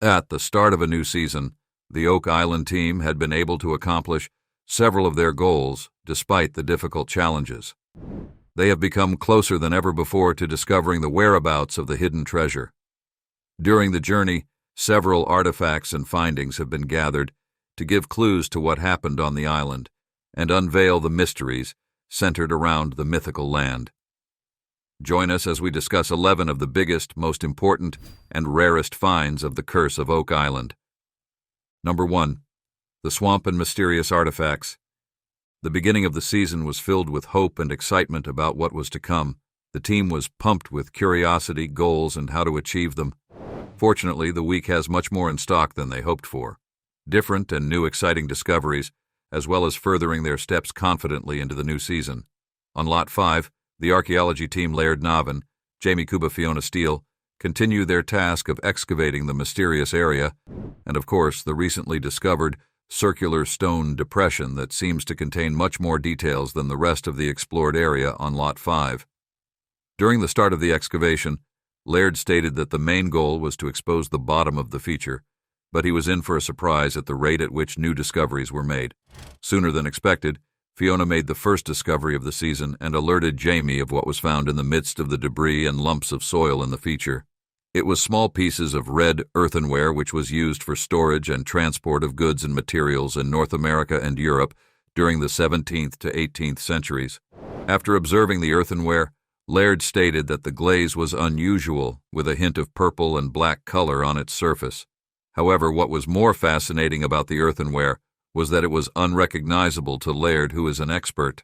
At the start of a new season, the Oak Island team had been able to accomplish several of their goals despite the difficult challenges. They have become closer than ever before to discovering the whereabouts of the hidden treasure. During the journey, several artifacts and findings have been gathered to give clues to what happened on the island and unveil the mysteries centered around the mythical land. Join us as we discuss 11 of the biggest, most important, and rarest finds of the Curse of Oak Island. Number 1. The Swamp and Mysterious Artifacts. The beginning of the season was filled with hope and excitement about what was to come. The team was pumped with curiosity, goals, and how to achieve them. Fortunately, the week has much more in stock than they hoped for. Different and new exciting discoveries, as well as furthering their steps confidently into the new season. On Lot 5, the archaeology team Laird Navan, Jamie Cuba, Fiona Steele, continue their task of excavating the mysterious area, and of course the recently discovered circular stone depression that seems to contain much more details than the rest of the explored area on Lot 5. During the start of the excavation, Laird stated that the main goal was to expose the bottom of the feature, but he was in for a surprise at the rate at which new discoveries were made. Sooner than expected, Fiona made the first discovery of the season and alerted Jamie of what was found in the midst of the debris and lumps of soil in the feature. It was small pieces of red earthenware which was used for storage and transport of goods and materials in North America and Europe during the 17th to 18th centuries. After observing the earthenware, Laird stated that the glaze was unusual, with a hint of purple and black color on its surface. However, what was more fascinating about the earthenware was that it was unrecognizable to Laird, who is an expert.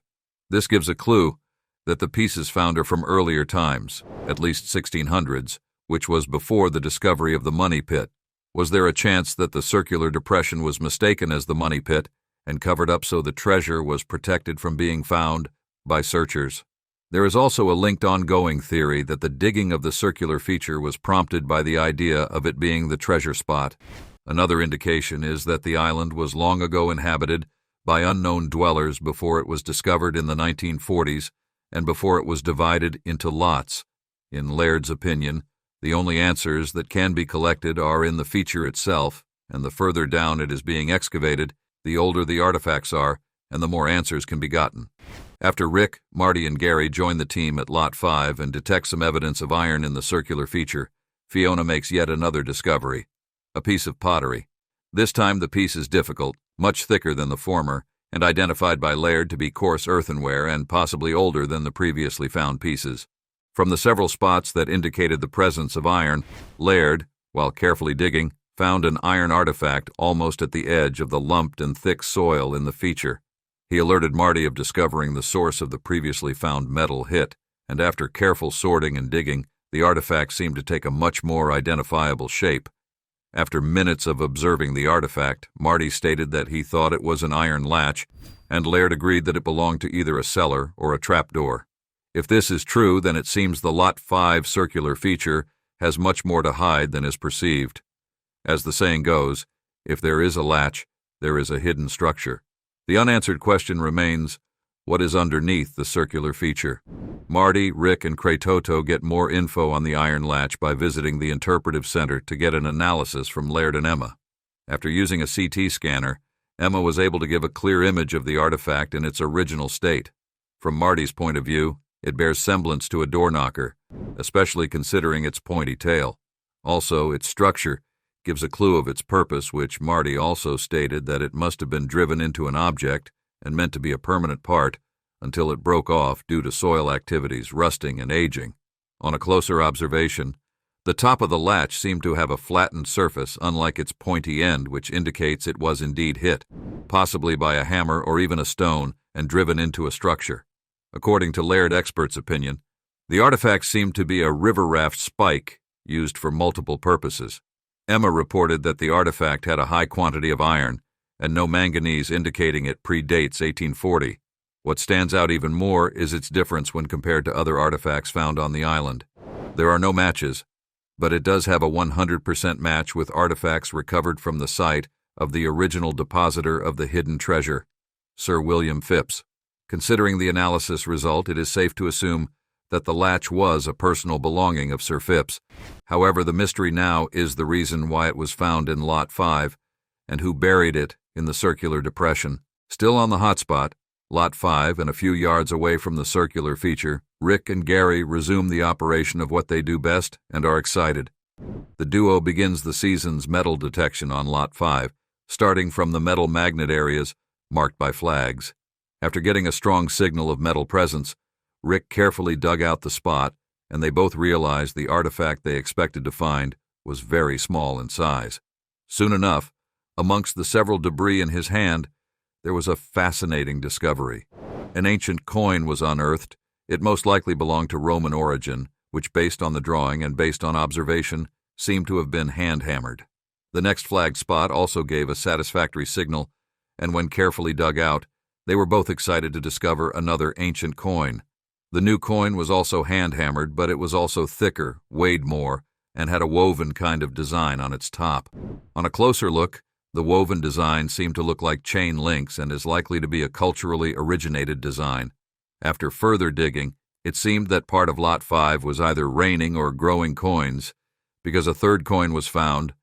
This gives a clue that the pieces found are from earlier times, at least 1600s, which was before the discovery of the money pit. Was there a chance that the circular depression was mistaken as the money pit and covered up so the treasure was protected from being found by searchers? There is also a linked ongoing theory that the digging of the circular feature was prompted by the idea of it being the treasure spot. Another indication is that the island was long ago inhabited by unknown dwellers before it was discovered in the 1940s and before it was divided into lots. In Laird's opinion, the only answers that can be collected are in the feature itself, and the further down it is being excavated, the older the artifacts are, and the more answers can be gotten. After Rick, Marty, and Gary join the team at Lot 5 and detect some evidence of iron in the circular feature, Fiona makes yet another discovery: a piece of pottery. This time the piece is difficult, much thicker than the former, and identified by Laird to be coarse earthenware and possibly older than the previously found pieces. From the several spots that indicated the presence of iron, Laird, while carefully digging, found an iron artifact almost at the edge of the lumped and thick soil in the feature. He alerted Marty of discovering the source of the previously found metal hit, and after careful sorting and digging, the artifact seemed to take a much more identifiable shape. After minutes of observing the artifact, Marty stated that he thought it was an iron latch, and Laird agreed that it belonged to either a cellar or a trapdoor. If this is true, then it seems the Lot 5 circular feature has much more to hide than is perceived. As the saying goes, if there is a latch, there is a hidden structure. The unanswered question remains, what is underneath the circular feature? Marty, Rick, and Kratoto get more info on the iron latch by visiting the interpretive center to get an analysis from Laird and Emma. After using a CT scanner, Emma was able to give a clear image of the artifact in its original state. From Marty's point of view, it bears semblance to a door knocker, especially considering its pointy tail. Also, its structure gives a clue of its purpose, which Marty also stated that it must have been driven into an object and meant to be a permanent part until it broke off due to soil activities, rusting, and aging. On a closer observation, the top of the latch seemed to have a flattened surface, unlike its pointy end, which indicates it was indeed hit, possibly by a hammer or even a stone, and driven into a structure. According to Laird experts' opinion, the artifact seemed to be a river raft spike used for multiple purposes. Emma reported that the artifact had a high quantity of iron and no manganese, indicating it predates 1840. What stands out even more is its difference when compared to other artifacts found on the island. There are no matches, but it does have a 100% match with artifacts recovered from the site of the original depositor of the hidden treasure, Sir William Phipps. Considering the analysis result, it is safe to assume that the latch was a personal belonging of Sir Phipps. However, the mystery now is the reason why it was found in Lot 5 and who buried it in the circular depression. Still on the hotspot, Lot 5 and a few yards away from the circular feature, Rick and Gary resume the operation of what they do best and are excited. The duo begins the season's metal detection on Lot 5, starting from the metal magnet areas marked by flags. After getting a strong signal of metal presence, Rick carefully dug out the spot, and they both realized the artifact they expected to find was very small in size. Soon enough, amongst the several debris in his hand, there was a fascinating discovery. An ancient coin was unearthed. It most likely belonged to Roman origin, which, based on the drawing and based on observation, seemed to have been hand-hammered. The next flagged spot also gave a satisfactory signal, and when carefully dug out, they were both excited to discover another ancient coin. The new coin was also hand-hammered, but it was also thicker, weighed more, and had a woven kind of design on its top. On a closer look, the woven design seemed to look like chain links and is likely to be a culturally originated design. After further digging, it seemed that part of Lot 5 was either reigning or growing coins, because a third coin was found,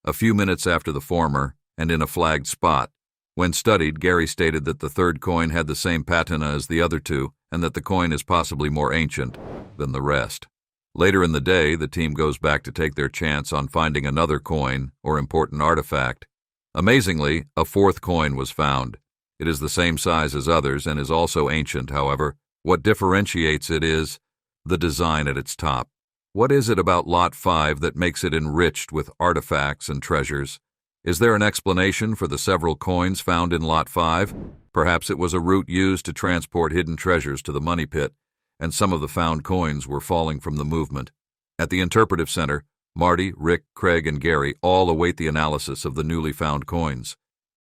a few minutes after the former, and in a flagged spot. When studied, Gary stated that the third coin had the same patina as the other two, and that the coin is possibly more ancient than the rest. Later in the day, the team goes back to take their chance on finding another coin or important artifact. Amazingly, a fourth coin was found. It is the same size as others and is also ancient, however. What differentiates it is the design at its top. What is it about Lot 5 that makes it enriched with artifacts and treasures? Is there an explanation for the several coins found in Lot 5? Perhaps it was a route used to transport hidden treasures to the money pit, and some of the found coins were falling from the movement. At the interpretive center, Marty, Rick, Craig, and Gary all await the analysis of the newly found coins.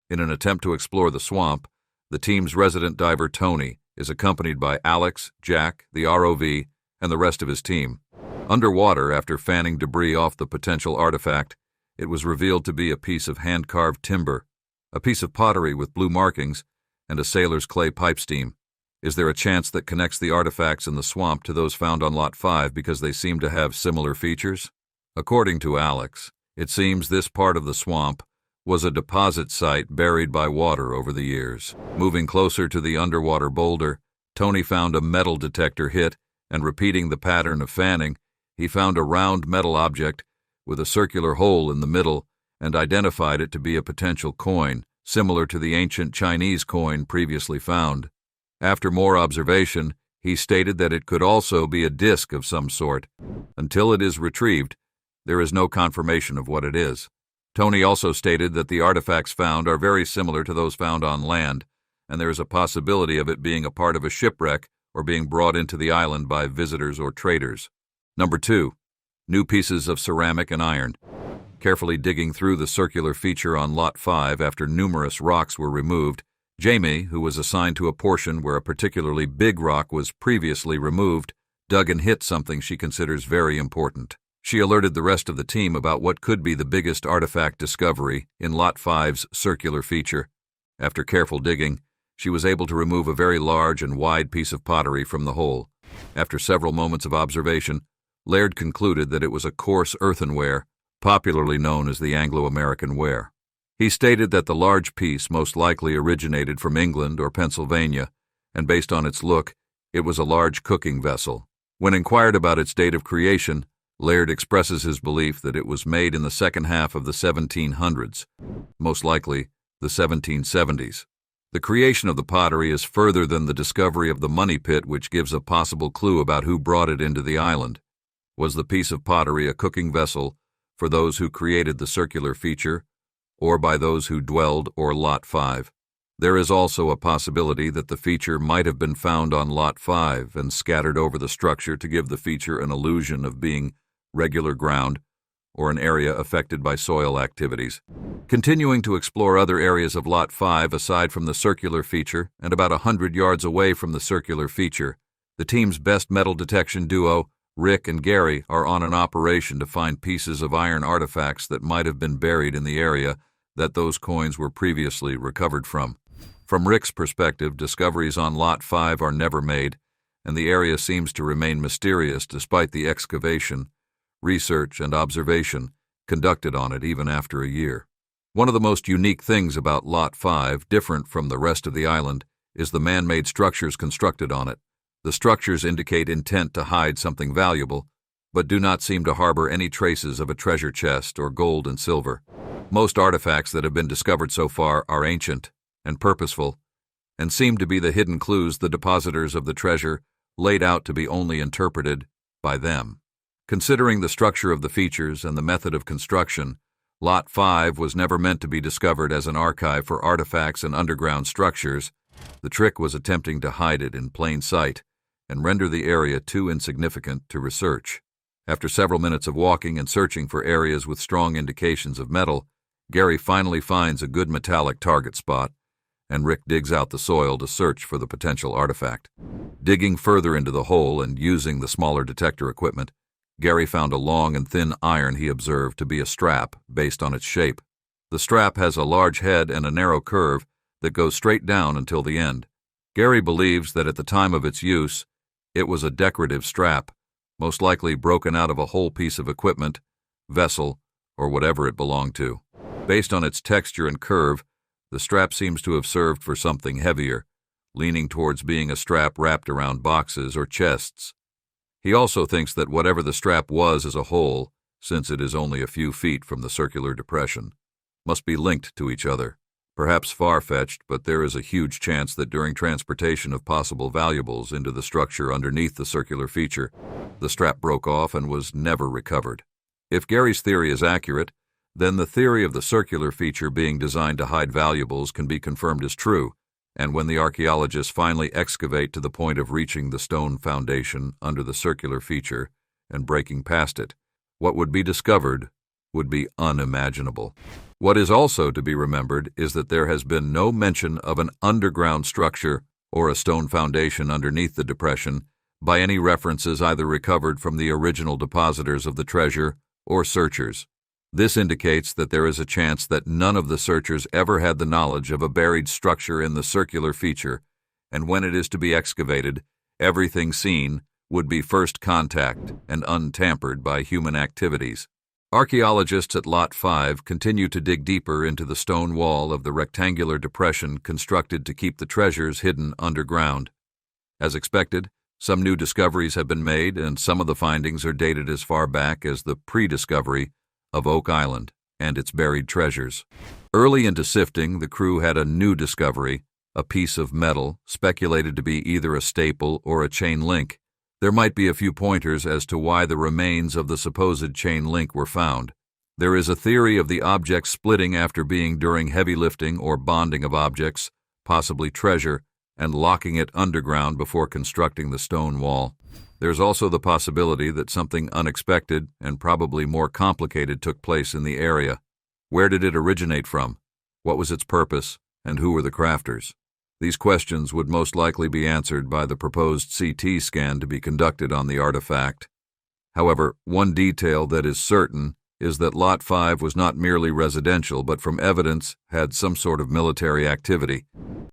In an attempt to explore the swamp, the team's resident diver Tony is accompanied by Alex, Jack, the ROV, and the rest of his team. Underwater, after fanning debris off the potential artifact, it was revealed to be a piece of hand-carved timber, a piece of pottery with blue markings, and a sailor's clay pipe stem. Is there a chance that connects the artifacts in the swamp to those found on Lot 5 because they seem to have similar features? According to Alex, it seems this part of the swamp was a deposit site buried by water over the years. Moving closer to the underwater boulder, Tony found a metal detector hit, and repeating the pattern of fanning, he found a round metal object with a circular hole in the middle and identified it to be a potential coin, similar to the ancient Chinese coin previously found. After more observation, he stated that it could also be a disc of some sort. Until it is retrieved, there is no confirmation of what it is. Tony also stated that the artifacts found are very similar to those found on land, and there is a possibility of it being a part of a shipwreck or being brought into the island by visitors or traders. Number 2. New pieces of ceramic and iron. Carefully digging through the circular feature on Lot 5 after numerous rocks were removed, Jamie, who was assigned to a portion where a particularly big rock was previously removed, dug and hit something she considers very important. She alerted the rest of the team about what could be the biggest artifact discovery in Lot 5's circular feature. After careful digging, she was able to remove a very large and wide piece of pottery from the hole. After several moments of observation, Laird concluded that it was a coarse earthenware, popularly known as the Anglo-American ware. He stated that the large piece most likely originated from England or Pennsylvania, and based on its look, it was a large cooking vessel. When inquired about its date of creation, Laird expresses his belief that it was made in the second half of the 1700s, most likely the 1770s. The creation of the pottery is further than the discovery of the money pit, which gives a possible clue about who brought it into the island. Was the piece of pottery a cooking vessel for those who created the circular feature, or by those who dwelled or Lot 5? There is also a possibility that the feature might have been found on Lot 5 and scattered over the structure to give the feature an illusion of being regular ground or an area affected by soil activities. Continuing to explore other areas of Lot 5 aside from the circular feature and about 100 yards away from the circular feature, the team's best metal detection duo, Rick and Gary, are on an operation to find pieces of iron artifacts that might have been buried in the area that those coins were previously recovered from. From Rick's perspective, discoveries on Lot 5 are never made, and the area seems to remain mysterious despite the excavation, research, and observation conducted on it even after a year. One of the most unique things about Lot 5, different from the rest of the island, is the man-made structures constructed on it. The structures indicate intent to hide something valuable, but do not seem to harbor any traces of a treasure chest or gold and silver. Most artifacts that have been discovered so far are ancient and purposeful, and seem to be the hidden clues the depositors of the treasure laid out to be only interpreted by them. Considering the structure of the features and the method of construction, Lot 5 was never meant to be discovered as an archive for artifacts and underground structures. The trick was attempting to hide it in plain sight and render the area too insignificant to research. After several minutes of walking and searching for areas with strong indications of metal, Gary finally finds a good metallic target spot, and Rick digs out the soil to search for the potential artifact. Digging further into the hole and using the smaller detector equipment, Gary found a long and thin iron he observed to be a strap based on its shape. The strap has a large head and a narrow curve that goes straight down until the end. Gary believes that at the time of its use, it was a decorative strap, most likely broken out of a whole piece of equipment, vessel, or whatever it belonged to. Based on its texture and curve, the strap seems to have served for something heavier, leaning towards being a strap wrapped around boxes or chests. He also thinks that whatever the strap was as a whole, since it is only a few feet from the circular depression, must be linked to each other. Perhaps far-fetched, but there is a huge chance that during transportation of possible valuables into the structure underneath the circular feature, the strap broke off and was never recovered. If Gary's theory is accurate, then the theory of the circular feature being designed to hide valuables can be confirmed as true, and when the archaeologists finally excavate to the point of reaching the stone foundation under the circular feature and breaking past it, what would be discovered would be unimaginable. What is also to be remembered is that there has been no mention of an underground structure or a stone foundation underneath the depression by any references either recovered from the original depositors of the treasure or searchers. This indicates that there is a chance that none of the searchers ever had the knowledge of a buried structure in the circular feature, and when it is to be excavated, everything seen would be first contact and untampered by human activities. Archaeologists at Lot 5 continue to dig deeper into the stone wall of the rectangular depression constructed to keep the treasures hidden underground. As expected, some new discoveries have been made, and some of the findings are dated as far back as the pre-discovery of Oak Island and its buried treasures. Early into sifting, the crew had a new discovery, a piece of metal speculated to be either a staple or a chain link. There might be a few pointers as to why the remains of the supposed chain link were found. There is a theory of the object splitting after being during heavy lifting or bonding of objects, possibly treasure, and locking it underground before constructing the stone wall. There's also the possibility that something unexpected and probably more complicated took place in the area. Where did it originate from? What was its purpose? And who were the crafters? These questions would most likely be answered by the proposed CT scan to be conducted on the artifact. However, one detail that is certain is that Lot 5 was not merely residential, but from evidence had some sort of military activity,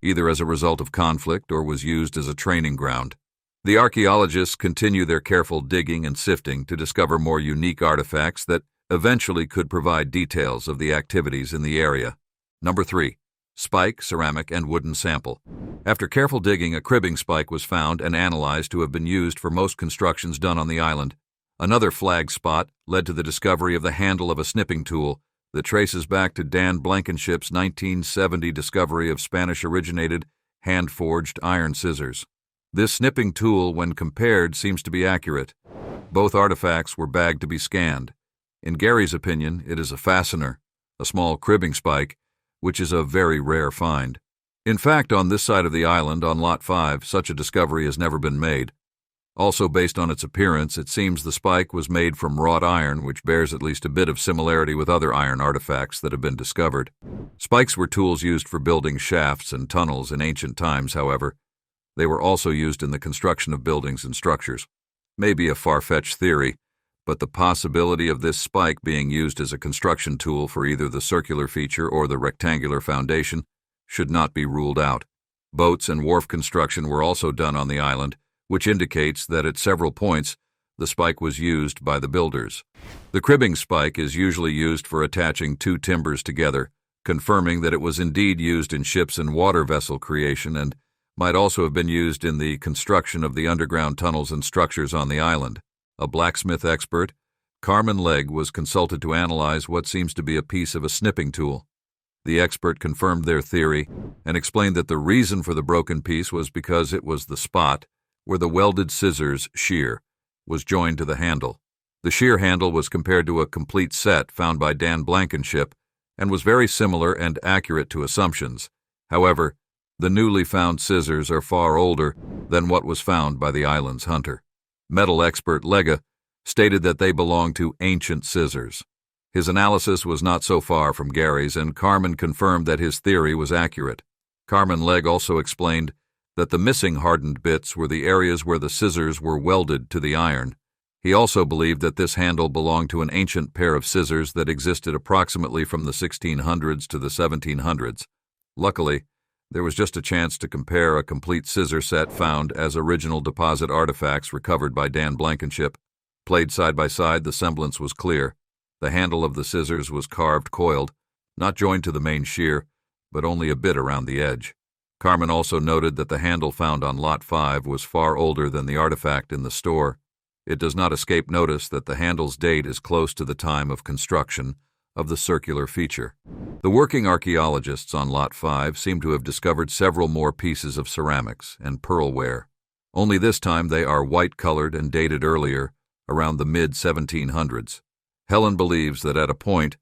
either as a result of conflict or was used as a training ground. The archaeologists continue their careful digging and sifting to discover more unique artifacts that eventually could provide details of the activities in the area. Number 3. Spike, ceramic, and wooden sample. After careful digging, a cribbing spike was found and analyzed to have been used for most constructions done on the island. Another flag spot led to the discovery of the handle of a snipping tool that traces back to Dan Blankenship's 1970 discovery of Spanish-originated, hand-forged iron scissors. This snipping tool, when compared, seems to be accurate. Both artifacts were bagged to be scanned. In Gary's opinion, it is a fastener, a small cribbing spike, which is a very rare find. In fact, on this side of the island, on Lot 5, such a discovery has never been made. Also, based on its appearance, it seems the spike was made from wrought iron, which bears at least a bit of similarity with other iron artifacts that have been discovered. Spikes were tools used for building shafts and tunnels in ancient times, however. They were also used in the construction of buildings and structures. Maybe a far-fetched theory, but the possibility of this spike being used as a construction tool for either the circular feature or the rectangular foundation should not be ruled out. Boats and wharf construction were also done on the island, which indicates that at several points the spike was used by the builders. The cribbing spike is usually used for attaching two timbers together, confirming that it was indeed used in ships and water vessel creation and might also have been used in the construction of the underground tunnels and structures on the island. A blacksmith expert, Carmen Legg, was consulted to analyze what seems to be a piece of a snipping tool. The expert confirmed their theory and explained that the reason for the broken piece was because it was the spot where the welded scissors shear was joined to the handle. The shear handle was compared to a complete set found by Dan Blankenship and was very similar and accurate to assumptions. However, the newly found scissors are far older than what was found by the island's hunter. Metal expert Lega stated that they belonged to ancient scissors. His analysis was not so far from Gary's, and Carmen confirmed that his theory was accurate. Carmen Legg also explained that the missing hardened bits were the areas where the scissors were welded to the iron. He also believed that this handle belonged to an ancient pair of scissors that existed approximately from the 1600s to the 1700s. Luckily, there was just a chance to compare a complete scissor set found as original deposit artifacts recovered by Dan Blankenship. Played side by side, the semblance was clear. The handle of the scissors was carved coiled, not joined to the main shear, but only a bit around the edge. Carmen also noted that the handle found on Lot 5 was far older than the artifact in the store. It does not escape notice that the handle's date is close to the time of construction of the circular feature. The working archaeologists on Lot 5 seem to have discovered several more pieces of ceramics and pearlware. Only this time they are white-colored and dated earlier, around the mid-1700s. Helen believes that at a point,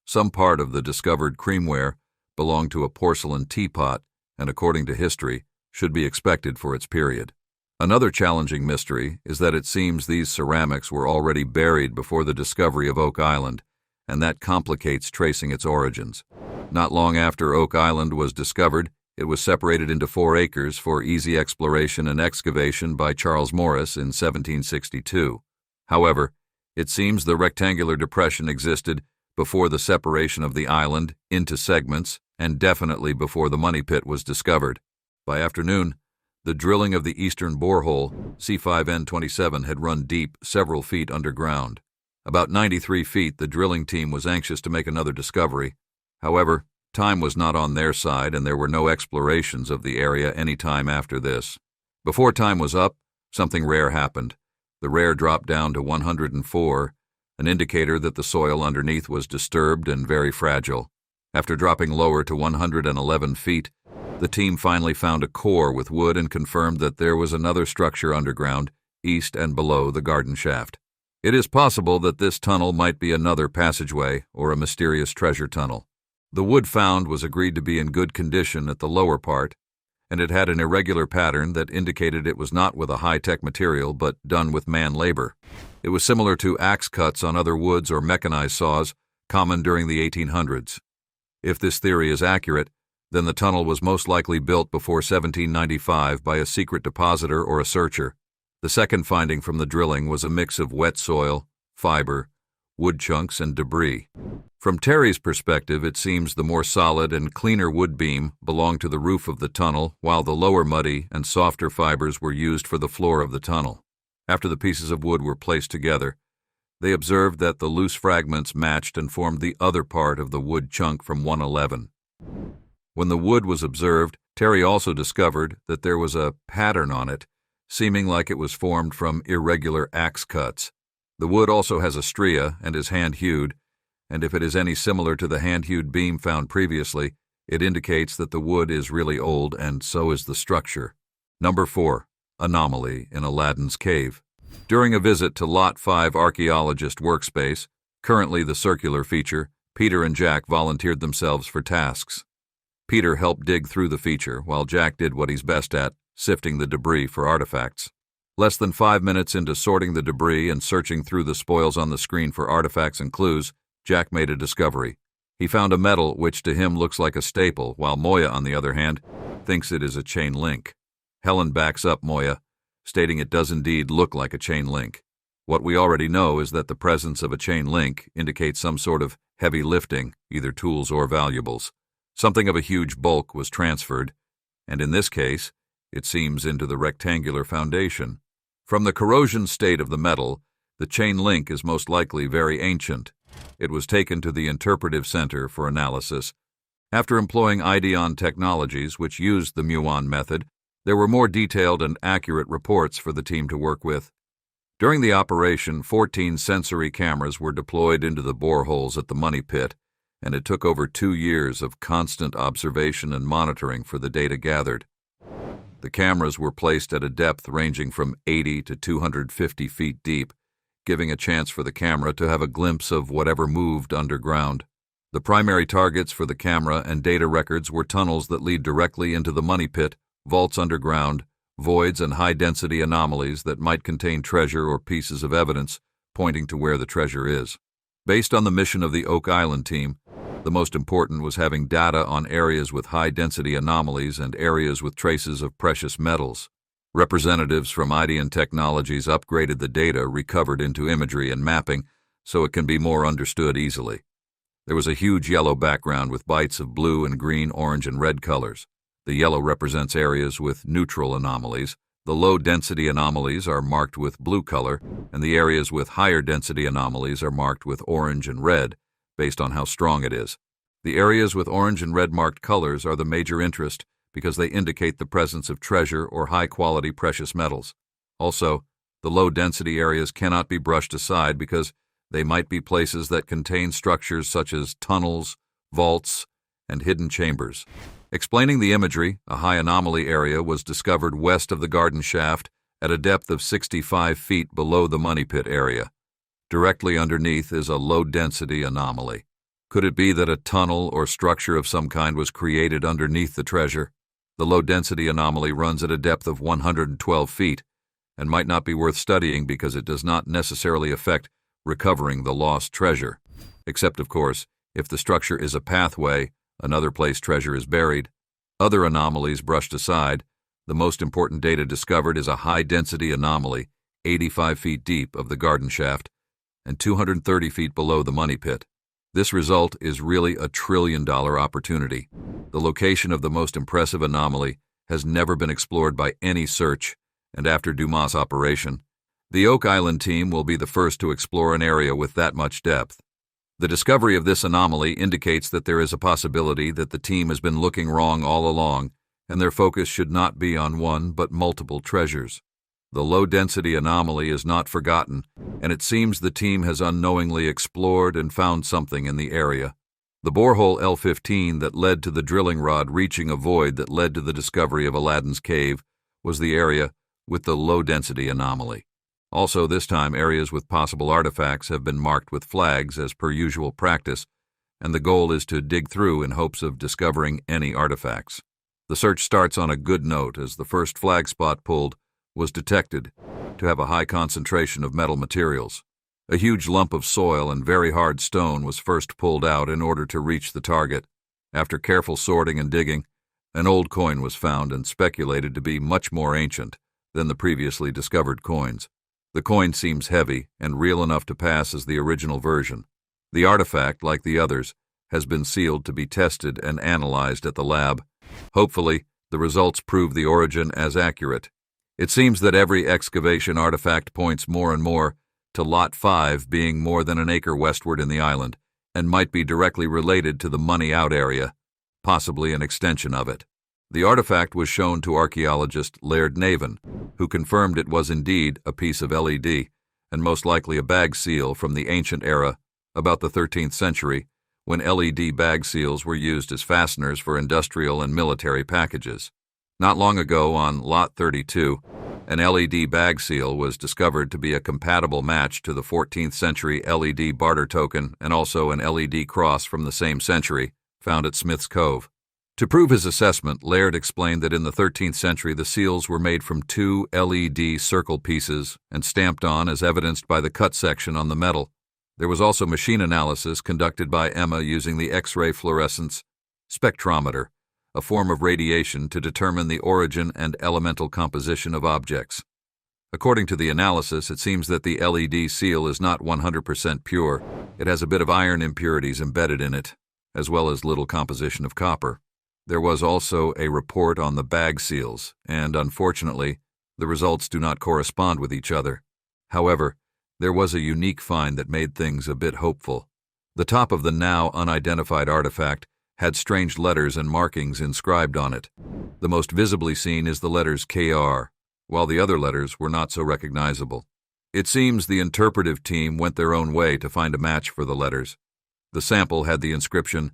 some part of the discovered creamware belonged to a porcelain teapot and, according to history, should be expected for its period. Another challenging mystery is that it seems these ceramics were already buried before the discovery of Oak Island, and that complicates tracing its origins. Not long after Oak Island was discovered, it was separated into 4 acres for easy exploration and excavation by Charles Morris in 1762. However, it seems the rectangular depression existed before the separation of the island into segments and definitely before the money pit was discovered. By afternoon, the drilling of the eastern borehole, C5N27, had run deep several feet underground. About 93 feet, the drilling team was anxious to make another discovery. However, time was not on their side, and there were no explorations of the area any time after this. Before time was up, something rare happened. The rare dropped down to 104, an indicator that the soil underneath was disturbed and very fragile. After dropping lower to 111 feet, the team finally found a core with wood and confirmed that there was another structure underground, east and below the garden shaft. It is possible that this tunnel might be another passageway or a mysterious treasure tunnel. The wood found was agreed to be in good condition at the lower part, and it had an irregular pattern that indicated it was not with a high-tech material but done with man labor. It was similar to axe cuts on other woods or mechanized saws common during the 1800s. If this theory is accurate, then the tunnel was most likely built before 1795 by a secret depositor or a searcher. The second finding from the drilling was a mix of wet soil, fiber, wood chunks, and debris. From Terry's perspective, it seems the more solid and cleaner wood beam belonged to the roof of the tunnel, while the lower muddy and softer fibers were used for the floor of the tunnel. After the pieces of wood were placed together, they observed that the loose fragments matched and formed the other part of the wood chunk from 111. When the wood was observed, Terry also discovered that there was a pattern on it, seeming like it was formed from irregular axe cuts. The wood also has a stria and is hand-hewed, and if it is any similar to the hand-hewed beam found previously, it indicates that the wood is really old, and so is the structure. Number 4. Anomaly in Aladdin's Cave. During a visit to Lot 5 archaeologist workspace, currently the circular feature, Peter and Jack volunteered themselves for tasks. Peter helped dig through the feature, while Jack did what he's best at, sifting the debris for artifacts. Less than 5 minutes into sorting the debris and searching through the spoils on the screen for artifacts and clues, Jack made a discovery. He found a medal which to him looks like a staple, while Moya, on the other hand, thinks it is a chain link. Helen backs up Moya, stating it does indeed look like a chain link. What we already know is that the presence of a chain link indicates some sort of heavy lifting, either tools or valuables. Something of a huge bulk was transferred, and in this case, it seems into the rectangular foundation. From the corrosion state of the metal, the chain link is most likely very ancient. It was taken to the Interpretive Center for analysis. After employing Ideon Technologies, which used the muon method, there were more detailed and accurate reports for the team to work with. During the operation, 14 sensory cameras were deployed into the boreholes at the money pit, and it took over 2 years of constant observation and monitoring for the data gathered. The cameras were placed at a depth ranging from 80 to 250 feet deep, giving a chance for the camera to have a glimpse of whatever moved underground. The primary targets for the camera and data records were tunnels that lead directly into the money pit, vaults underground, voids and high-density anomalies that might contain treasure or pieces of evidence pointing to where the treasure is. Based on the mission of the Oak Island team, the most important was having data on areas with high-density anomalies and areas with traces of precious metals. Representatives from Ideon Technologies upgraded the data recovered into imagery and mapping so it can be more understood easily. There was a huge yellow background with bites of blue and green, orange, and red colors. The yellow represents areas with neutral anomalies. The low-density anomalies are marked with blue color, and the areas with higher-density anomalies are marked with orange and red, based on how strong it is. The areas with orange and red marked colors are the major interest because they indicate the presence of treasure or high-quality precious metals. Also, the low-density areas cannot be brushed aside because they might be places that contain structures such as tunnels, vaults, and hidden chambers. Explaining the imagery, a high anomaly area was discovered west of the garden shaft at a depth of 65 feet below the money pit area. Directly underneath is a low-density anomaly. Could it be that a tunnel or structure of some kind was created underneath the treasure? The low-density anomaly runs at a depth of 112 feet and might not be worth studying because it does not necessarily affect recovering the lost treasure, except, of course, if the structure is a pathway, another place treasure is buried. Other anomalies brushed aside, the most important data discovered is a high-density anomaly, 85 feet deep of the garden shaft and 230 feet below the money pit. This result is really a trillion-dollar opportunity. The location of the most impressive anomaly has never been explored by any search, and after Dumas' operation, the Oak Island team will be the first to explore an area with that much depth. The discovery of this anomaly indicates that there is a possibility that the team has been looking wrong all along, and their focus should not be on one but multiple treasures. The low-density anomaly is not forgotten, and it seems the team has unknowingly explored and found something in the area. The borehole L15 that led to the drilling rod reaching a void that led to the discovery of Aladdin's cave was the area with the low-density anomaly. Also, this time, areas with possible artifacts have been marked with flags as per usual practice, and the goal is to dig through in hopes of discovering any artifacts. The search starts on a good note as the first flag spot pulled was detected to have a high concentration of metal materials. A huge lump of soil and very hard stone was first pulled out in order to reach the target. After careful sorting and digging, an old coin was found and speculated to be much more ancient than the previously discovered coins. The coin seems heavy and real enough to pass as the original version. The artifact, like the others, has been sealed to be tested and analyzed at the lab. Hopefully, the results prove the origin as accurate. It seems that every excavation artifact points more and more to Lot 5 being more than an acre westward in the island, and might be directly related to the Money Out area, possibly an extension of it. The artifact was shown to archaeologist Laird Navan, who confirmed it was indeed a piece of LED, and most likely a bag seal from the ancient era, about the 13th century, when LED bag seals were used as fasteners for industrial and military packages. Not long ago, on Lot 32, an LED bag seal was discovered to be a compatible match to the 14th century LED barter token and also an LED cross from the same century, found at Smith's Cove. To prove his assessment, Laird explained that in the 13th century the seals were made from 2 LED circle pieces and stamped on as evidenced by the cut section on the metal. There was also machine analysis conducted by Emma using the X-ray fluorescence spectrometer, a form of radiation to determine the origin and elemental composition of objects. According to the analysis, it seems that the LED seal is not 100% pure. It has a bit of iron impurities embedded in it, as well as little composition of copper. There was also a report on the bag seals, and unfortunately, The results do not correspond with each other. However, there was a unique find that made things a bit hopeful. The top of the now unidentified artifact had strange letters and markings inscribed on it. The most visibly seen is the letters KR, while the other letters were not so recognizable. It seems the interpretive team went their own way to find a match for the letters. The sample had the inscription,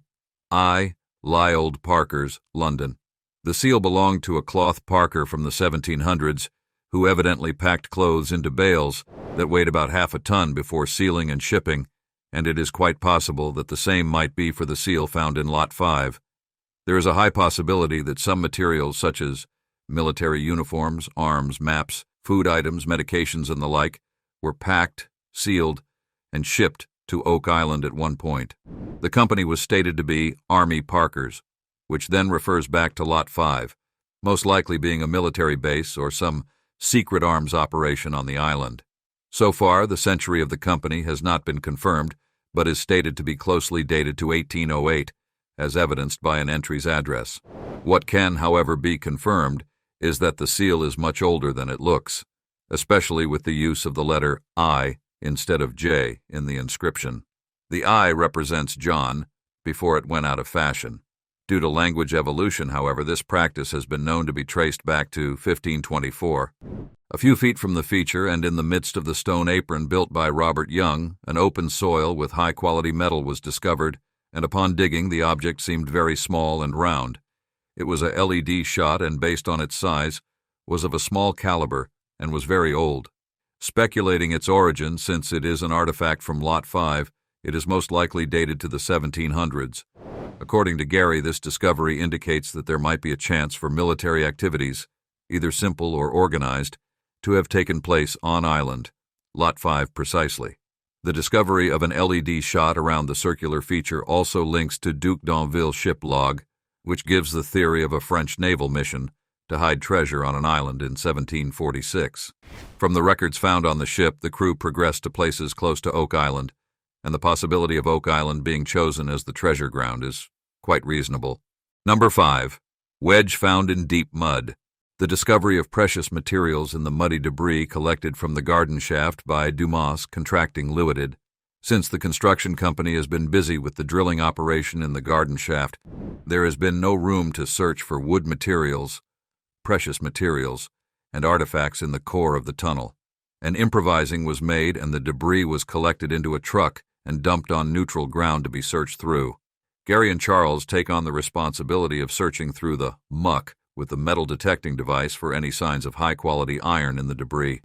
I, Lyold Parkers, London. The seal belonged to a cloth parker from the 1700s who evidently packed clothes into bales that weighed about half a ton before sealing and shipping, and it is quite possible that the same might be for the seal found in Lot 5. There is a high possibility that some materials such as military uniforms, arms, maps, food items, medications, and the like were packed, sealed, and shipped to Oak Island at one point. The company was stated to be Army Parkers, which then refers back to Lot 5, most likely being a military base or some secret arms operation on the island. So far, the century of the company has not been confirmed, but is stated to be closely dated to 1808, as evidenced by an entry's address. What can, however, be confirmed is that the seal is much older than it looks, especially with the use of the letter I instead of J in the inscription. The I represents John before it went out of fashion. Due to language evolution, however, this practice has been known to be traced back to 1524. A few feet from the feature and in the midst of the stone apron built by Robert Young, an open soil with high-quality metal was discovered, and upon digging the object seemed very small and round. It was a LED shot and, based on its size, was of a small caliber and was very old. Speculating its origin, since it is an artifact from Lot 5, it is most likely dated to the 1700s. According to Gary, this discovery indicates that there might be a chance for military activities, either simple or organized, to have taken place on island, Lot 5 precisely. The discovery of an LED shot around the circular feature also links to Duc d'Anville ship log, which gives the theory of a French naval mission to hide treasure on an island in 1746. From the records found on the ship, the crew progressed to places close to Oak Island, and the possibility of Oak Island being chosen as the treasure ground is quite reasonable. Number 5. Wedge found in deep mud. The discovery of precious materials in the muddy debris collected from the garden shaft by Dumas Contracting Limited. Since the construction company has been busy with the drilling operation in the garden shaft, there has been no room to search for wood materials, precious materials, and artifacts in the core of the tunnel. An improvising was made and the debris was collected into a truck and dumped on neutral ground to be searched through. Gary and Charles take on the responsibility of searching through the muck with the metal detecting device for any signs of high-quality iron in the debris.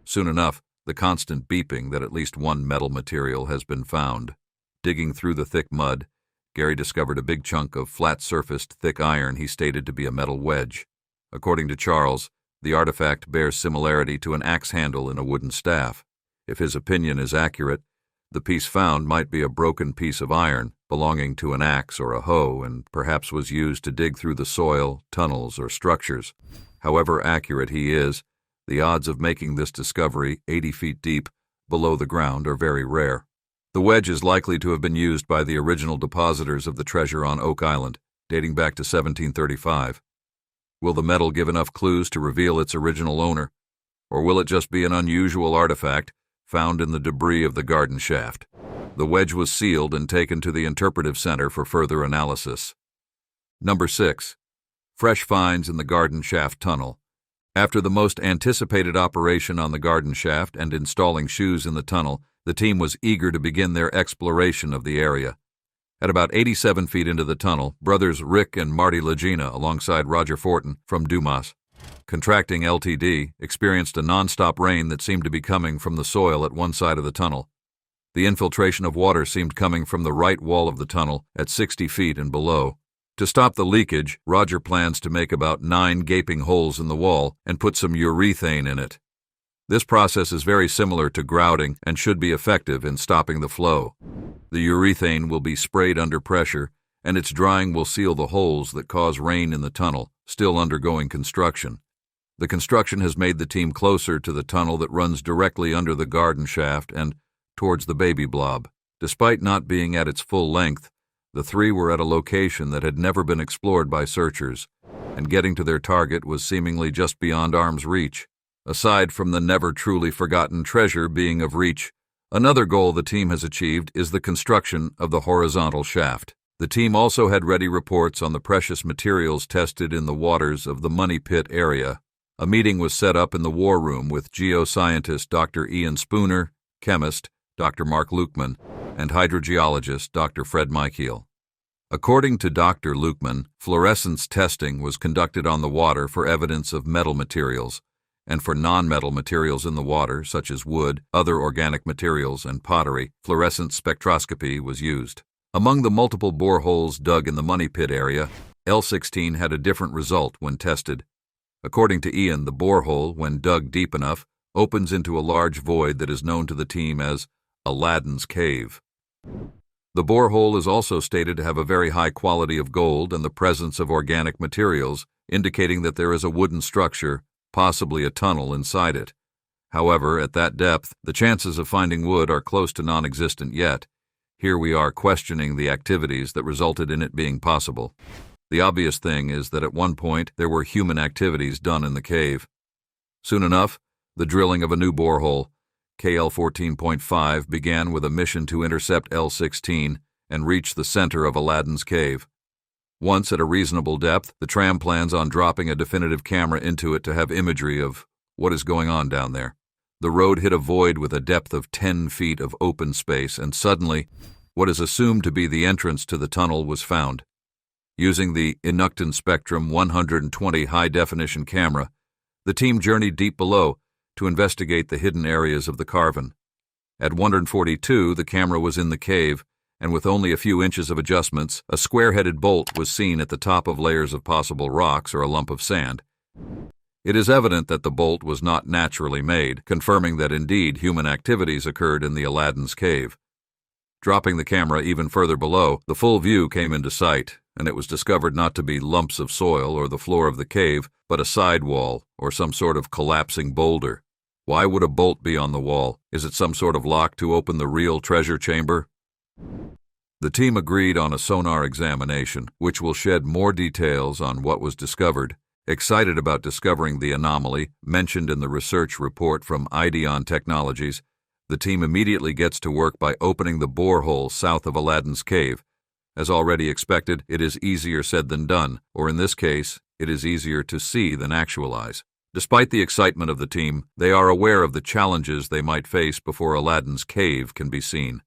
Soon enough, the constant beeping that at least one metal material has been found. Digging through the thick mud, Gary discovered a big chunk of flat-surfaced thick iron he stated to be a metal wedge. According to Charles, the artifact bears similarity to an axe handle in a wooden staff. If his opinion is accurate, the piece found might be a broken piece of iron belonging to an axe or a hoe and perhaps was used to dig through the soil, tunnels, or structures. However accurate he is, the odds of making this discovery 80 feet deep below the ground are very rare. The wedge is likely to have been used by the original depositors of the treasure on Oak Island, dating back to 1735. Will the metal give enough clues to reveal its original owner, or will it just be an unusual artifact found in the debris of the garden shaft? The wedge was sealed and taken to the Interpretive Center for further analysis. Number 6. Fresh finds in the garden shaft tunnel. After the most anticipated operation on the garden shaft and installing shoes in the tunnel, the team was eager to begin their exploration of the area. At about 87 feet into the tunnel, brothers Rick and Marty Legina, alongside Roger Fortin from Dumas Contracting Ltd., experienced a non-stop rain that seemed to be coming from the soil at one side of the tunnel. The infiltration of water seemed coming from the right wall of the tunnel at 60 feet and below. To stop the leakage, Roger plans to make about 9 gaping holes in the wall and put some urethane in it. This process is very similar to grouting and should be effective in stopping the flow. The urethane will be sprayed under pressure, and its drying will seal the holes that cause rain in the tunnel, still undergoing construction. The construction has made the team closer to the tunnel that runs directly under the garden shaft and towards the baby blob. Despite not being at its full length, the three were at a location that had never been explored by searchers, and getting to their target was seemingly just beyond arm's reach. Aside from the never truly forgotten treasure being of reach, another goal the team has achieved is the construction of the horizontal shaft. The team also had ready reports on the precious materials tested in the waters of the Money Pit area. A meeting was set up in the war room with geoscientist Dr. Ian Spooner, chemist Dr. Mark Lukeman, and hydrogeologist Dr. Fred Michiel. According to Dr. Lukeman, fluorescence testing was conducted on the water for evidence of metal materials, and for non-metal materials in the water, such as wood, other organic materials, and pottery, fluorescence spectroscopy was used. Among the multiple boreholes dug in the Money Pit area, L16 had a different result when tested. According to Ian, the borehole, when dug deep enough, opens into a large void that is known to the team as Aladdin's Cave. The borehole is also stated to have a very high quality of gold and the presence of organic materials, indicating that there is a wooden structure, possibly a tunnel, inside it. However, at that depth, the chances of finding wood are close to non-existent yet. Here we are questioning the activities that resulted in it being possible. The obvious thing is that at one point there were human activities done in the cave. Soon enough, the drilling of a new borehole, KL-14.5, began with a mission to intercept L-16 and reach the center of Aladdin's Cave. Once at a reasonable depth, the tram plans on dropping a definitive camera into it to have imagery of what is going on down there. The road hit a void with a depth of 10 feet of open space, and suddenly, what is assumed to be the entrance to the tunnel was found. Using the Inuktun Spectrum 120 high-definition camera, the team journeyed deep below to investigate the hidden areas of the carven. At 142, the camera was in the cave, and with only a few inches of adjustments, a square-headed bolt was seen at the top of layers of possible rocks or a lump of sand. It is evident that the bolt was not naturally made, confirming that indeed human activities occurred in the Aladdin's Cave. Dropping the camera even further below, the full view came into sight, and it was discovered not to be lumps of soil or the floor of the cave, but a side wall or some sort of collapsing boulder. Why would a bolt be on the wall? Is it some sort of lock to open the real treasure chamber? The team agreed on a sonar examination, which will shed more details on what was discovered. Excited about discovering the anomaly mentioned in the research report from Ideon Technologies, the team immediately gets to work by opening the borehole south of Aladdin's Cave. As already expected, it is easier said than done, or in this case, it is easier to see than actualize. Despite the excitement of the team, they are aware of the challenges they might face before Aladdin's Cave can be seen.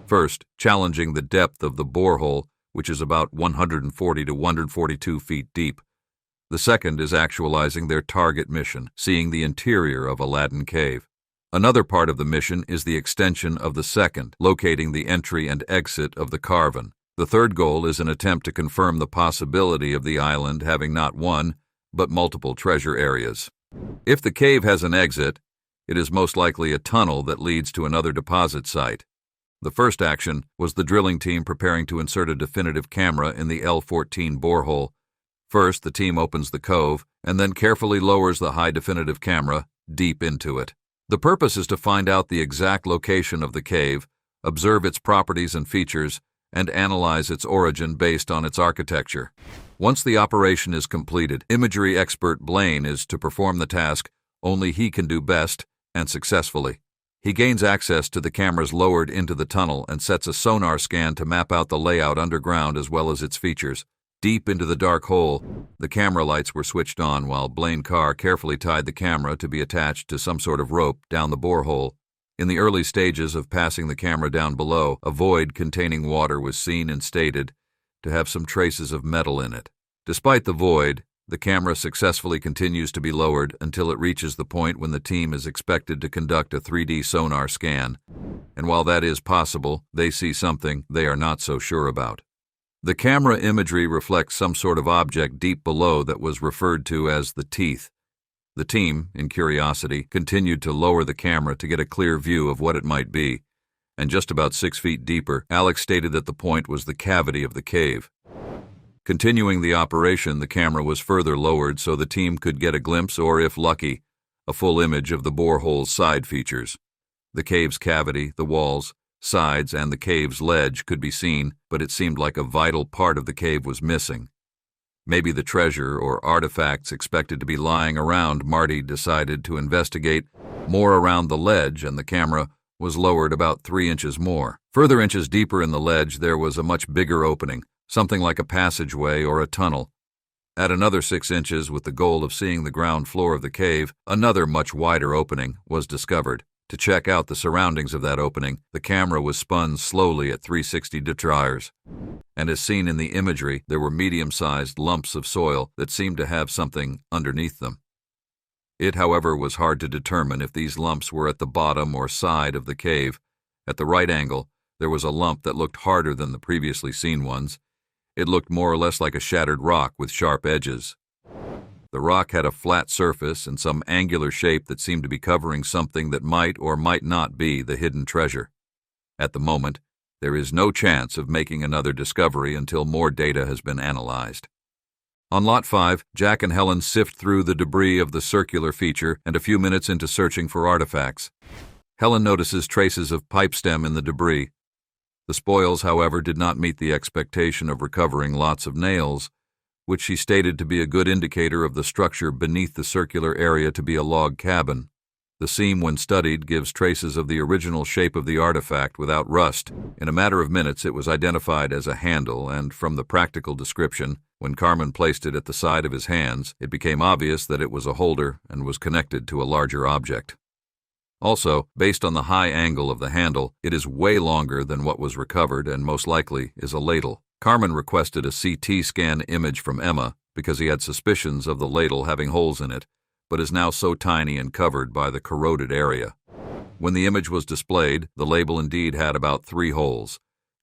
First, challenging the depth of the borehole, which is about 140 to 142 feet deep. The second is actualizing their target mission, seeing the interior of Aladdin Cave. Another part of the mission is the extension of the second, locating the entry and exit of the carven. The third goal is an attempt to confirm the possibility of the island having not one, but multiple treasure areas. If the cave has an exit, it is most likely a tunnel that leads to another deposit site. The first action was the drilling team preparing to insert a definitive camera in the L14 borehole. First, the team opens the cove and then carefully lowers the high-definitive camera deep into it. The purpose is to find out the exact location of the cave, observe its properties and features, and analyze its origin based on its architecture. Once the operation is completed, imagery expert Blaine is to perform the task only he can do best and successfully. He gains access to the cameras lowered into the tunnel and sets a sonar scan to map out the layout underground as well as its features. Deep into the dark hole, the camera lights were switched on while Blaine Carr carefully tied the camera to be attached to some sort of rope down the borehole. In the early stages of passing the camera down below, a void containing water was seen and stated to have some traces of metal in it. Despite the void, the camera successfully continues to be lowered until it reaches the point when the team is expected to conduct a 3D sonar scan. And while that is possible, they see something they are not so sure about. The camera imagery reflects some sort of object deep below that was referred to as the teeth. The team, in curiosity, continued to lower the camera to get a clear view of what it might be, and just about 6 feet deeper, Alex stated that the point was the cavity of the cave. Continuing the operation, the camera was further lowered so the team could get a glimpse, or if lucky, a full image of the borehole's side features. The cave's cavity, the walls, sides, and the cave's ledge could be seen, but it seemed like a vital part of the cave was missing. Maybe the treasure or artifacts expected to be lying around. Marty decided to investigate more around the ledge, and the camera was lowered about 3 inches more. Further inches deeper in the ledge, there was a much bigger opening, something like a passageway or a tunnel. At another 6 inches, with the goal of seeing the ground floor of the cave, another much wider opening was discovered. To check out the surroundings of that opening, the camera was spun slowly at 360 degrees, and as seen in the imagery, there were medium-sized lumps of soil that seemed to have something underneath them. It, however, was hard to determine if these lumps were at the bottom or side of the cave. At the right angle, there was a lump that looked harder than the previously seen ones. It looked more or less like a shattered rock with sharp edges. The rock had a flat surface and some angular shape that seemed to be covering something that might or might not be the hidden treasure. At the moment, there is no chance of making another discovery until more data has been analyzed. On Lot 5, Jack and Helen sift through the debris of the circular feature and a few minutes into searching for artifacts. Helen notices traces of pipe stem in the debris. The spoils, however, did not meet the expectation of recovering lots of nails, which she stated to be a good indicator of the structure beneath the circular area to be a log cabin. The seam, when studied, gives traces of the original shape of the artifact without rust. In a matter of minutes, it was identified as a handle, and from the practical description, when Carmen placed it at the side of his hands, it became obvious that it was a holder and was connected to a larger object. Also, based on the high angle of the handle, it is way longer than what was recovered and most likely is a ladle. Carmen requested a CT scan image from Emma because he had suspicions of the ladle having holes in it, but is now so tiny and covered by the corroded area. When the image was displayed, the label indeed had about 3 holes,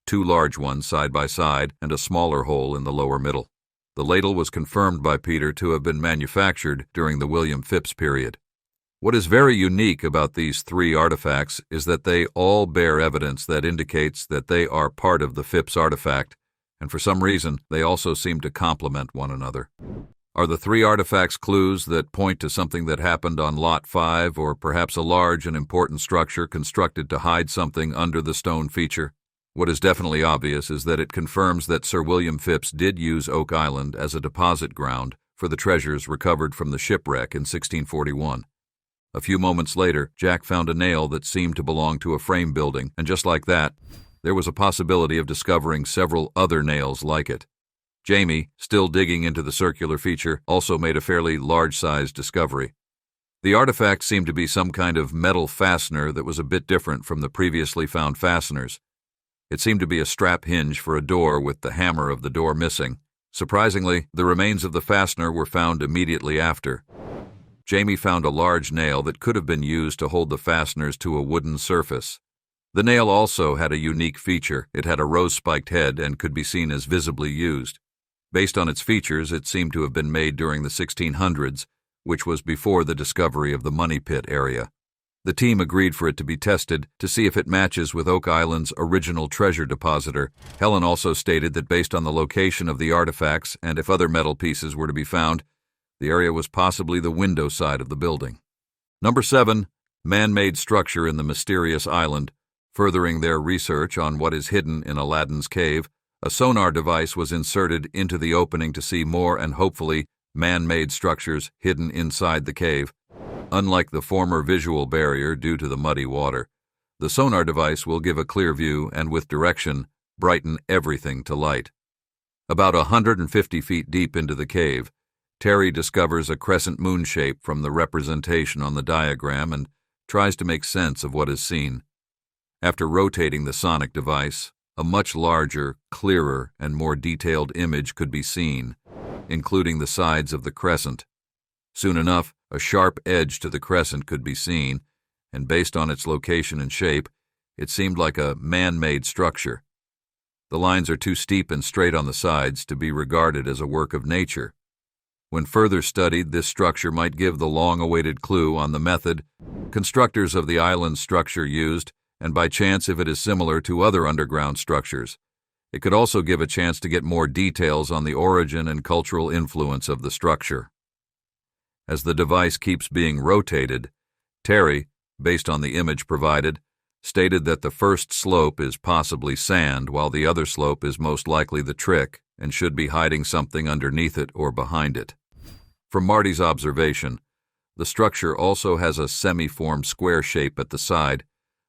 2 large ones side by side and a smaller hole in the lower middle. The ladle was confirmed by Peter to have been manufactured during the William Phipps period. What is very unique about these 3 artifacts is that they all bear evidence that indicates that they are part of the Phipps artifact, and for some reason they also seem to complement one another. Are the 3 artifacts clues that point to something that happened on Lot 5, or perhaps a large and important structure constructed to hide something under the stone feature? What is definitely obvious is that it confirms that Sir William Phipps did use Oak Island as a deposit ground for the treasures recovered from the shipwreck in 1641. A few moments later, Jack found a nail that seemed to belong to a frame building, and just like that, there was a possibility of discovering several other nails like it. Jamie, still digging into the circular feature, also made a fairly large-sized discovery. The artifact seemed to be some kind of metal fastener that was a bit different from the previously found fasteners. It seemed to be a strap hinge for a door with the hammer of the door missing. Surprisingly, the remains of the fastener were found immediately after. Jamie found a large nail that could have been used to hold the fasteners to a wooden surface. The nail also had a unique feature. It had a rose-spiked head and could be seen as visibly used. Based on its features, it seemed to have been made during the 1600s, which was before the discovery of the Money Pit area. The team agreed for it to be tested to see if it matches with Oak Island's original treasure depositor. Helen also stated that based on the location of the artifacts and if other metal pieces were to be found, the area was possibly the window side of the building. Number 7, man-made structure in the mysterious island. Furthering their research on what is hidden in Aladdin's cave, a sonar device was inserted into the opening to see more and hopefully man-made structures hidden inside the cave. Unlike the former visual barrier due to the muddy water, the sonar device will give a clear view and with direction, brighten everything to light. About 150 feet deep into the cave, Terry discovers a crescent moon shape from the representation on the diagram and tries to make sense of what is seen. After rotating the sonic device, a much larger, clearer, and more detailed image could be seen, including the sides of the crescent. Soon enough, a sharp edge to the crescent could be seen, and based on its location and shape, it seemed like a man-made structure. The lines are too steep and straight on the sides to be regarded as a work of nature. When further studied, this structure might give the long-awaited clue on the method constructors of the island structure used, and by chance if it is similar to other underground structures. It could also give a chance to get more details on the origin and cultural influence of the structure. As the device keeps being rotated, Terry, based on the image provided, stated that the first slope is possibly sand, while the other slope is most likely the trick and should be hiding something underneath it or behind it. From Marty's observation, the structure also has a semi-formed square shape at the side,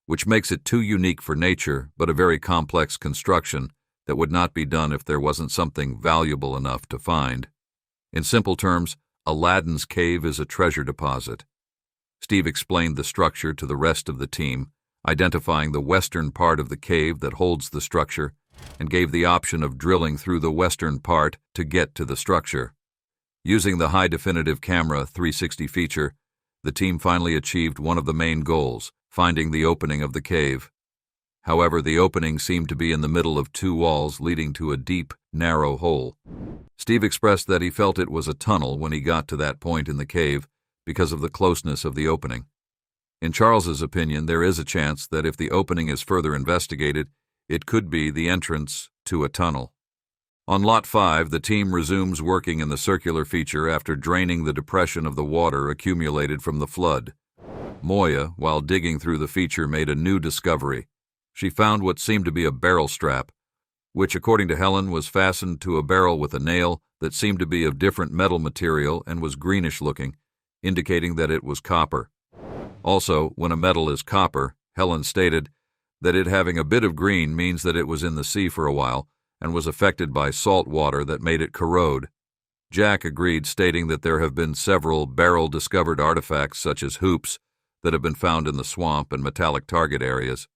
which makes it too unique for nature, but a very complex construction that would not be done if there wasn't something valuable enough to find. In simple terms, Aladdin's cave is a treasure deposit. Steve explained the structure to the rest of the team, identifying the western part of the cave that holds the structure, and gave the option of drilling through the western part to get to the structure. Using the high-definitive camera 360 feature, the team finally achieved one of the main goals, finding the opening of the cave. However, the opening seemed to be in the middle of two walls leading to a deep, narrow hole. Steve expressed that he felt it was a tunnel when he got to that point in the cave because of the closeness of the opening. In Charles's opinion, there is a chance that if the opening is further investigated, it could be the entrance to a tunnel. On Lot 5, the team resumes working in the circular feature after draining the depression of the water accumulated from the flood. Moya, while digging through the feature, made a new discovery. She found what seemed to be a barrel strap, which, according to Helen, was fastened to a barrel with a nail that seemed to be of different metal material and was greenish-looking, indicating that it was copper. Also, when a metal is copper, Helen stated that it having a bit of green means that it was in the sea for a while and was affected by salt water that made it corrode. Jack agreed, stating that there have been several barrel-discovered artifacts such as hoops that have been found in the swamp and metallic target areas.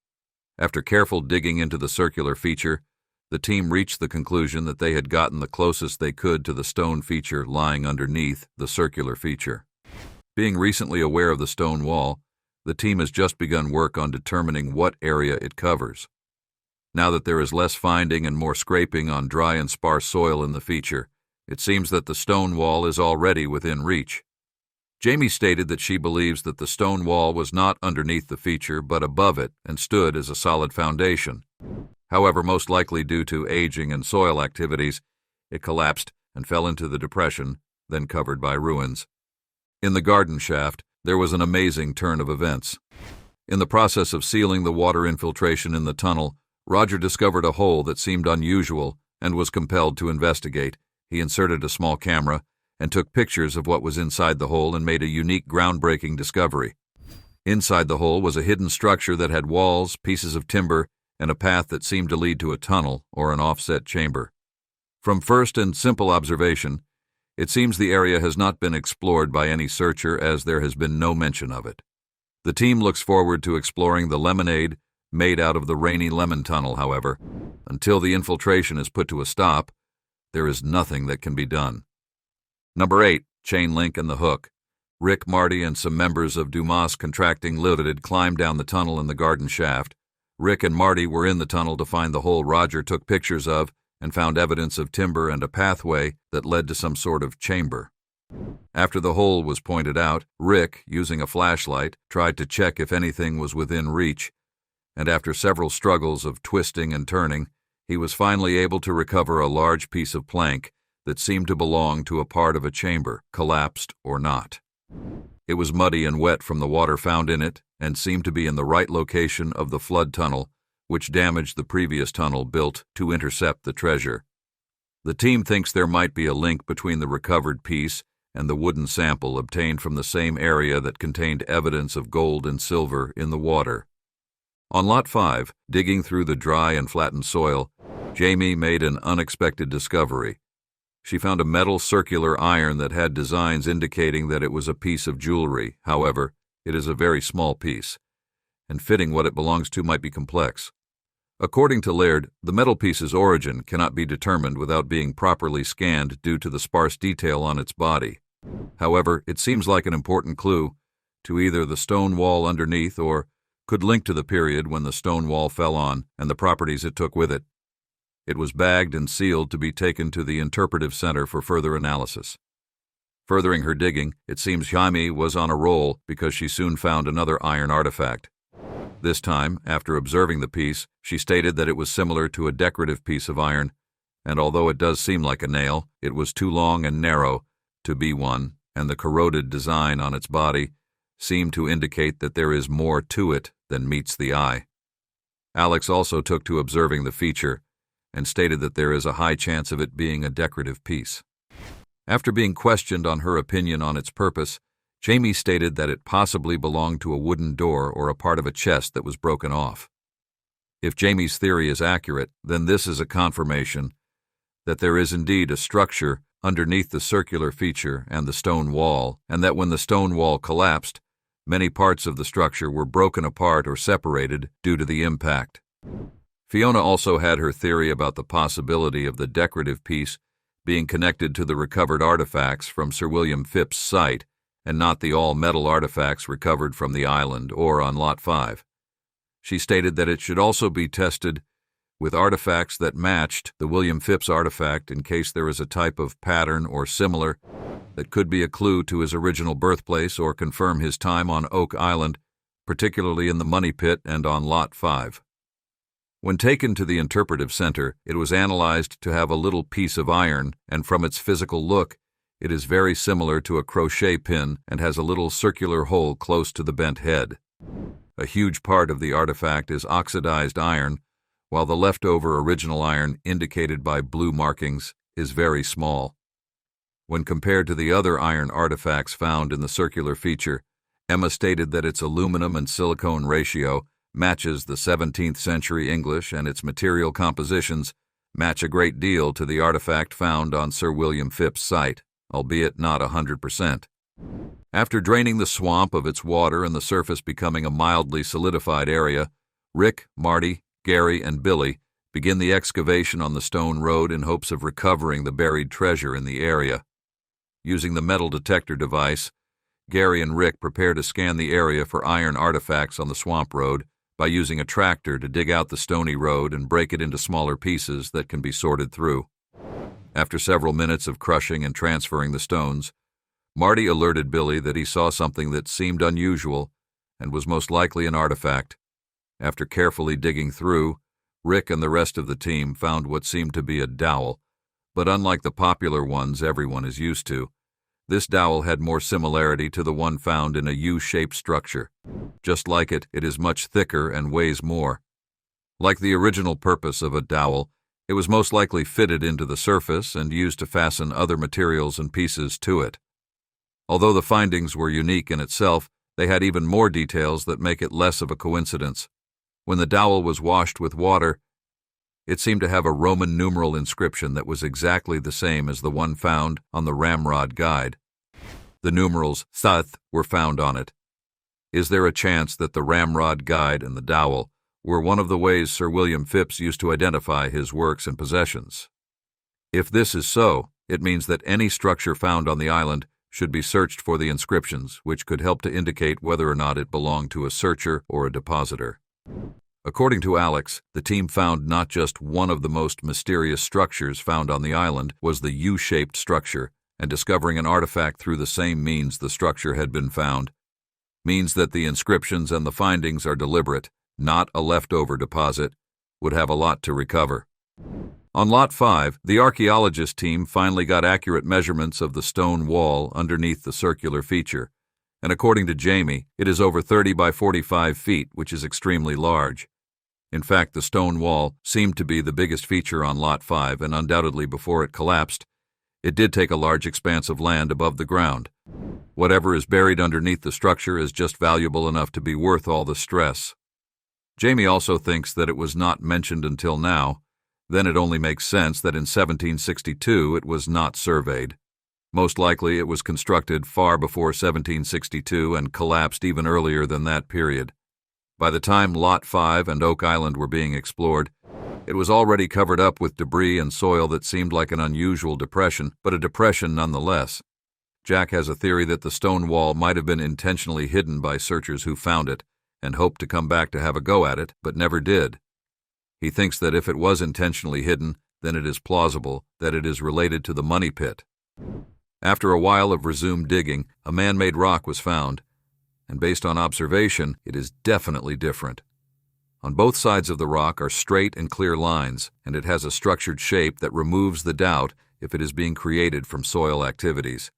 After careful digging into the circular feature, the team reached the conclusion that they had gotten the closest they could to the stone feature lying underneath the circular feature. Being recently aware of the stone wall, the team has just begun work on determining what area it covers. Now that there is less finding and more scraping on dry and sparse soil in the feature, it seems that the stone wall is already within reach. Jamie stated that she believes that the stone wall was not underneath the feature but above it and stood as a solid foundation. However, most likely due to aging and soil activities, it collapsed and fell into the depression, then covered by ruins. In the garden shaft, there was an amazing turn of events. In the process of sealing the water infiltration in the tunnel, Roger discovered a hole that seemed unusual and was compelled to investigate. He inserted a small camera and took pictures of what was inside the hole and made a unique, groundbreaking discovery. Inside the hole was a hidden structure that had walls, pieces of timber, and a path that seemed to lead to a tunnel or an offset chamber. From first and simple observation, it seems the area has not been explored by any searcher, as there has been no mention of it. The team looks forward to exploring the lemonade made out of the Rainy Lemon Tunnel, however. Until the infiltration is put to a stop, there is nothing that can be done. Number 8, Chain Link and the Hook. Rick, Marty, and some members of Dumas Contracting Limited climbed down the tunnel in the garden shaft. Rick and Marty were in the tunnel to find the hole Roger took pictures of and found evidence of timber and a pathway that led to some sort of chamber. After the hole was pointed out, Rick, using a flashlight, tried to check if anything was within reach, and after several struggles of twisting and turning, he was finally able to recover a large piece of plank that seemed to belong to a part of a chamber, collapsed or not. It was muddy and wet from the water found in it and seemed to be in the right location of the flood tunnel, which damaged the previous tunnel built to intercept the treasure. The team thinks there might be a link between the recovered piece and the wooden sample obtained from the same area that contained evidence of gold and silver in the water. On Lot 5, digging through the dry and flattened soil, Jamie made an unexpected discovery. She found a metal circular iron that had designs indicating that it was a piece of jewelry. However, it is a very small piece, and fitting what it belongs to might be complex. According to Laird, the metal piece's origin cannot be determined without being properly scanned due to the sparse detail on its body. However, it seems like an important clue to either the stone wall underneath or could link to the period when the stone wall fell on and the properties it took with it. It was bagged and sealed to be taken to the Interpretive Center for further analysis. Furthering her digging, it seems Jaime was on a roll because she soon found another iron artifact. This time, after observing the piece, she stated that it was similar to a decorative piece of iron, and although it does seem like a nail, it was too long and narrow to be one, and the corroded design on its body seem to indicate that there is more to it than meets the eye. Alex also took to observing the feature and stated that there is a high chance of it being a decorative piece. After being questioned on her opinion on its purpose, Jamie stated that it possibly belonged to a wooden door or a part of a chest that was broken off. If Jamie's theory is accurate, then this is a confirmation that there is indeed a structure underneath the circular feature and the stone wall, and that when the stone wall collapsed, many parts of the structure were broken apart or separated due to the impact. Fiona also had her theory about the possibility of the decorative piece being connected to the recovered artifacts from Sir William Phipps's site and not the all-metal artifacts recovered from the island or on Lot 5. She stated that it should also be tested with artifacts that matched the William Phipps artifact in case there is a type of pattern or similar that could be a clue to his original birthplace or confirm his time on Oak Island, particularly in the Money Pit and on Lot 5. When taken to the interpretive center, it was analyzed to have a little piece of iron, and from its physical look, it is very similar to a crochet pin and has a little circular hole close to the bent head. A huge part of the artifact is oxidized iron, while the leftover original iron, indicated by blue markings, is very small. When compared to the other iron artifacts found in the circular feature, Emma stated that its aluminum and silicone ratio matches the 17th century English, and its material compositions match a great deal to the artifact found on Sir William Phipps's site, albeit not 100%. After draining the swamp of its water and the surface becoming a mildly solidified area, Rick, Marty, Gary, and Billy begin the excavation on the stone road in hopes of recovering the buried treasure in the area. Using the metal detector device, Gary and Rick prepare to scan the area for iron artifacts on the swamp road by using a tractor to dig out the stony road and break it into smaller pieces that can be sorted through. After several minutes of crushing and transferring the stones, Marty alerted Billy that he saw something that seemed unusual and was most likely an artifact. After carefully digging through, Rick and the rest of the team found what seemed to be a dowel, but unlike the popular ones everyone is used to, this dowel had more similarity to the one found in a U-shaped structure. Just like it, it is much thicker and weighs more. Like the original purpose of a dowel, it was most likely fitted into the surface and used to fasten other materials and pieces to it. Although the findings were unique in itself, they had even more details that make it less of a coincidence. When the dowel was washed with water, it seemed to have a Roman numeral inscription that was exactly the same as the one found on the Ramrod Guide. The numerals Thath were found on it. Is there a chance that the Ramrod Guide and the dowel were one of the ways Sir William Phipps used to identify his works and possessions? If this is so, it means that any structure found on the island should be searched for the inscriptions, which could help to indicate whether or not it belonged to a searcher or a depositor. According to Alex, the team found not just one of the most mysterious structures found on the island was the U-shaped structure, and discovering an artifact through the same means the structure had been found means that the inscriptions and the findings are deliberate, not a leftover deposit, would have a lot to recover. On Lot 5, the archaeologist team finally got accurate measurements of the stone wall underneath the circular feature, and according to Jamie, it is over 30 by 45 feet, which is extremely large. In fact, the stone wall seemed to be the biggest feature on Lot 5, and undoubtedly before it collapsed, it did take a large expanse of land above the ground. Whatever is buried underneath the structure is just valuable enough to be worth all the stress. Jamie also thinks that it was not mentioned until now. Then it only makes sense that in 1762 it was not surveyed. Most likely it was constructed far before 1762 and collapsed even earlier than that period. By the time Lot 5 and Oak Island were being explored, it was already covered up with debris and soil that seemed like an unusual depression, but a depression nonetheless. Jack has a theory that the stone wall might have been intentionally hidden by searchers who found it and hoped to come back to have a go at it, but never did. He thinks that if it was intentionally hidden, then it is plausible that it is related to the Money Pit. After a while of resumed digging, a man-made rock was found, and based on observation, it is definitely different. On both sides of the rock are straight and clear lines, and it has a structured shape that removes the doubt if it is being created from soil activities.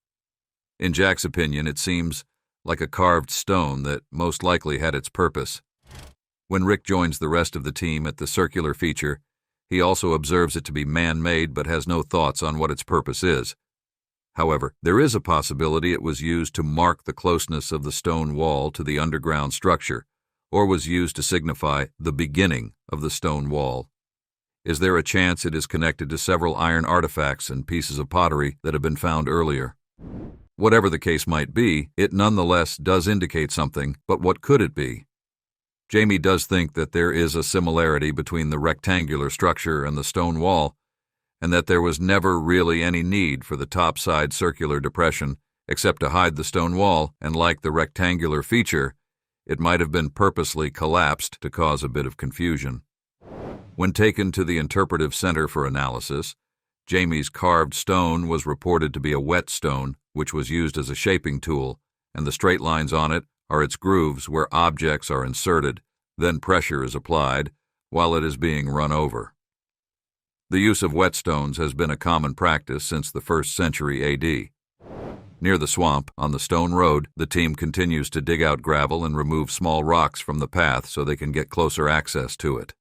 In Jack's opinion, it seems like a carved stone that most likely had its purpose. When Rick joins the rest of the team at the circular feature, he also observes it to be man-made but has no thoughts on what its purpose is. However, there is a possibility it was used to mark the closeness of the stone wall to the underground structure, or was used to signify the beginning of the stone wall. Is there a chance it is connected to several iron artifacts and pieces of pottery that have been found earlier? Whatever the case might be, it nonetheless does indicate something, but what could it be? Jamie does think that there is a similarity between the rectangular structure and the stone wall, and that there was never really any need for the topside circular depression except to hide the stone wall, and like the rectangular feature, it might have been purposely collapsed to cause a bit of confusion. When taken to the interpretive center for analysis, Jamie's carved stone was reported to be a whetstone, which was used as a shaping tool, and the straight lines on it are its grooves where objects are inserted, then pressure is applied while it is being run over. The use of whetstones has been a common practice since the 1st century AD. Near the swamp, on the stone road, the team continues to dig out gravel and remove small rocks from the path so they can get closer access to it.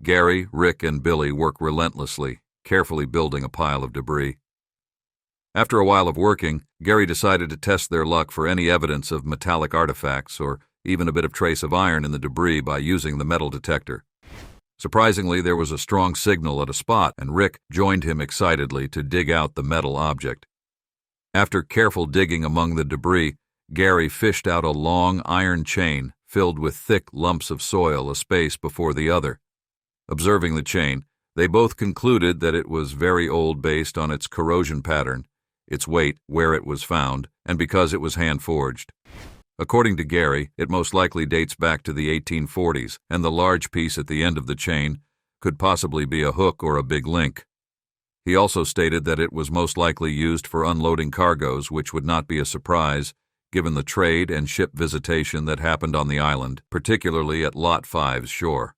Gary, Rick, and Billy work relentlessly, carefully building a pile of debris. After a while of working, Gary decided to test their luck for any evidence of metallic artifacts or even a bit of trace of iron in the debris by using the metal detector. Surprisingly, there was a strong signal at a spot, and Rick joined him excitedly to dig out the metal object. After careful digging among the debris, Gary fished out a long iron chain filled with thick lumps of soil a space before the other. Observing the chain, they both concluded that it was very old based on its corrosion pattern, its weight, where it was found, and because it was hand-forged. According to Gary, it most likely dates back to the 1840s, and the large piece at the end of the chain could possibly be a hook or a big link. He also stated that it was most likely used for unloading cargoes, which would not be a surprise given the trade and ship visitation that happened on the island, particularly at Lot 5's shore.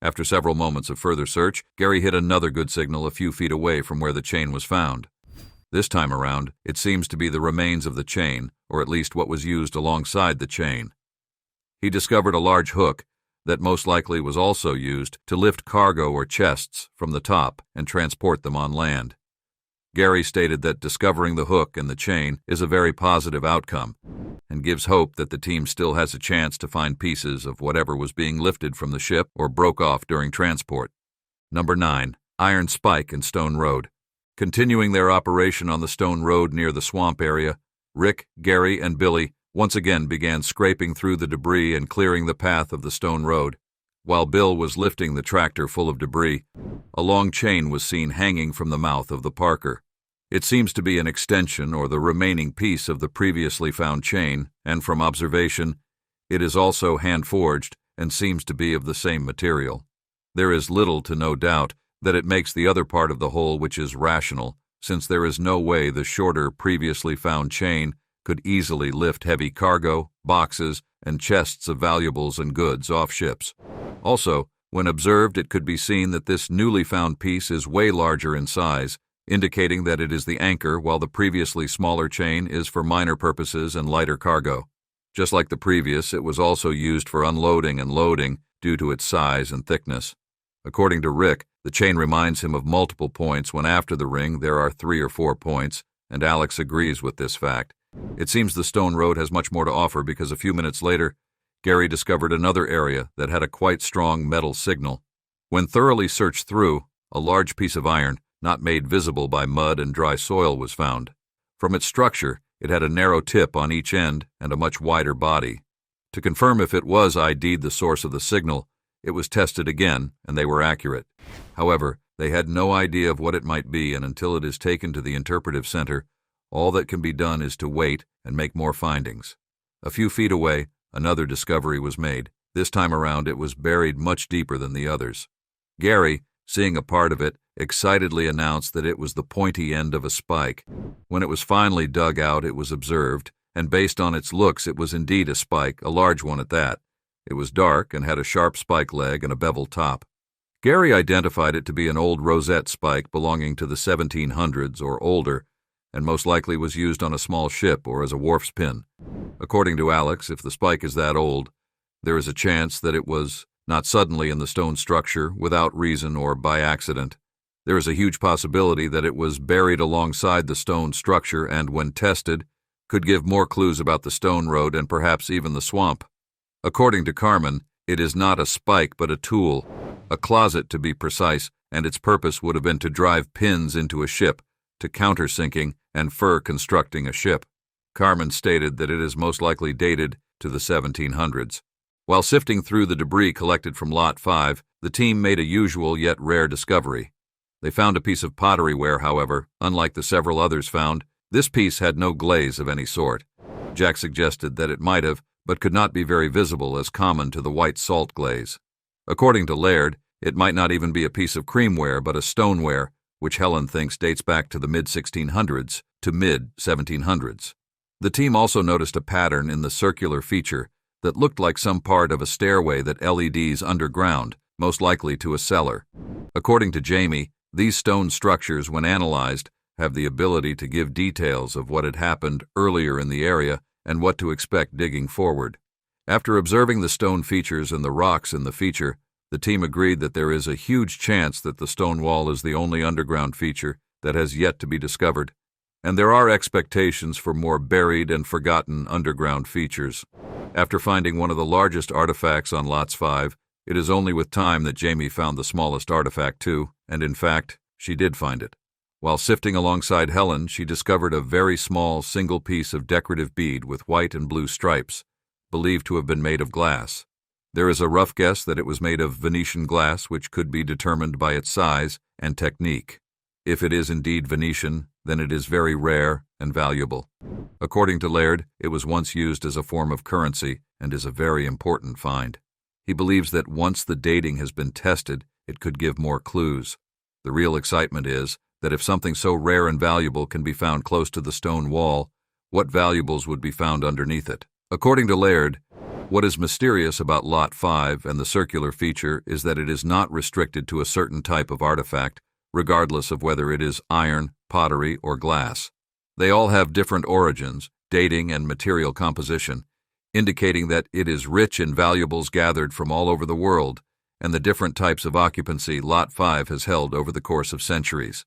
After several moments of further search, Gary hit another good signal a few feet away from where the chain was found. This time around, it seems to be the remains of the chain, or at least what was used alongside the chain. He discovered a large hook that most likely was also used to lift cargo or chests from the top and transport them on land. Gary stated that discovering the hook and the chain is a very positive outcome and gives hope that the team still has a chance to find pieces of whatever was being lifted from the ship or broke off during transport. Number 9. Iron Spike and Stone Road. Continuing their operation on the stone road near the swamp area, Rick, Gary, and Billy once again began scraping through the debris and clearing the path of the stone road. While Bill was lifting the tractor full of debris, a long chain was seen hanging from the mouth of the Parker. It seems to be an extension or the remaining piece of the previously found chain, and from observation, it is also hand-forged and seems to be of the same material. There is little to no doubt that it makes the other part of the whole which is rational, since there is no way the shorter previously found chain could easily lift heavy cargo, boxes, and chests of valuables and goods off ships. Also, when observed, it could be seen that this newly found piece is way larger in size, indicating that it is the anchor while the previously smaller chain is for minor purposes and lighter cargo. Just like the previous, it was also used for unloading and loading due to its size and thickness. According to Rick, the chain reminds him of multiple points when after the ring there are 3 or 4 points, and Alex agrees with this fact. It seems the stone road has much more to offer because a few minutes later, Gary discovered another area that had a quite strong metal signal. When thoroughly searched through, a large piece of iron, not made visible by mud and dry soil, was found. From its structure, it had a narrow tip on each end and a much wider body. To confirm if it was ID'd the source of the signal, it was tested again, and they were accurate. However, they had no idea of what it might be, and until it is taken to the interpretive center, all that can be done is to wait and make more findings. A few feet away, another discovery was made. This time around, it was buried much deeper than the others. Gary, seeing a part of it, excitedly announced that it was the pointy end of a spike. When it was finally dug out, it was observed, and based on its looks, it was indeed a spike, a large one at that. It was dark and had a sharp spike leg and a beveled top. Gary identified it to be an old rosette spike belonging to the 1700s or older, and most likely was used on a small ship or as a wharf's pin. According to Alex, if the spike is that old, there is a chance that it was not suddenly in the stone structure, without reason or by accident. There is a huge possibility that it was buried alongside the stone structure and, when tested, could give more clues about the stone road and perhaps even the swamp. According to Carmen, it is not a spike but a tool, a closet to be precise, and its purpose would have been to drive pins into a ship, to countersinking and constructing a ship. Carmen stated that it is most likely dated to the 1700s. While sifting through the debris collected from Lot 5, the team made a usual yet rare discovery. They found a piece of pottery ware, however. Unlike the several others found, this piece had no glaze of any sort. Jack suggested that it might have, but could not be very visible as common to the white salt glaze. According to Laird, it might not even be a piece of creamware but a stoneware, which Helen thinks dates back to the mid-1600s to mid-1700s. The team also noticed a pattern in the circular feature that looked like some part of a stairway that LEDs underground, most likely to a cellar. According to Jamie, these stone structures, when analyzed, have the ability to give details of what had happened earlier in the area and what to expect digging forward. After observing the stone features and the rocks in the feature, the team agreed that there is a huge chance that the stone wall is the only underground feature that has yet to be discovered, and there are expectations for more buried and forgotten underground features. After finding one of the largest artifacts on Lots 5, it is only with time that Jamie found the smallest artifact too, and in fact, she did find it. While sifting alongside Helen, she discovered a very small single piece of decorative bead with white and blue stripes, believed to have been made of glass. There is a rough guess that it was made of Venetian glass, which could be determined by its size and technique. If it is indeed Venetian, then it is very rare and valuable. According to Laird, it was once used as a form of currency and is a very important find. He believes that once the dating has been tested, it could give more clues. The real excitement is that if something so rare and valuable can be found close to the stone wall, what valuables would be found underneath it? According to Laird, what is mysterious about Lot 5 and the circular feature is that it is not restricted to a certain type of artifact, regardless of whether it is iron, pottery, or glass. They all have different origins, dating, and material composition, indicating that it is rich in valuables gathered from all over the world and the different types of occupancy Lot 5 has held over the course of centuries.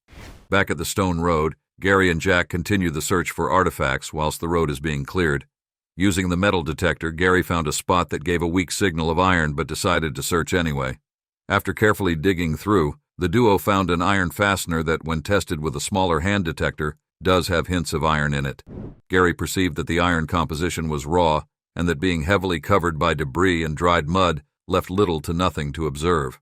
Back at the stone road, Gary and Jack continue the search for artifacts whilst the road is being cleared. Using the metal detector, Gary found a spot that gave a weak signal of iron but decided to search anyway. After carefully digging through, the duo found an iron fastener that, when tested with a smaller hand detector, does have hints of iron in it. Gary perceived that the iron composition was raw and that being heavily covered by debris and dried mud left little to nothing to observe.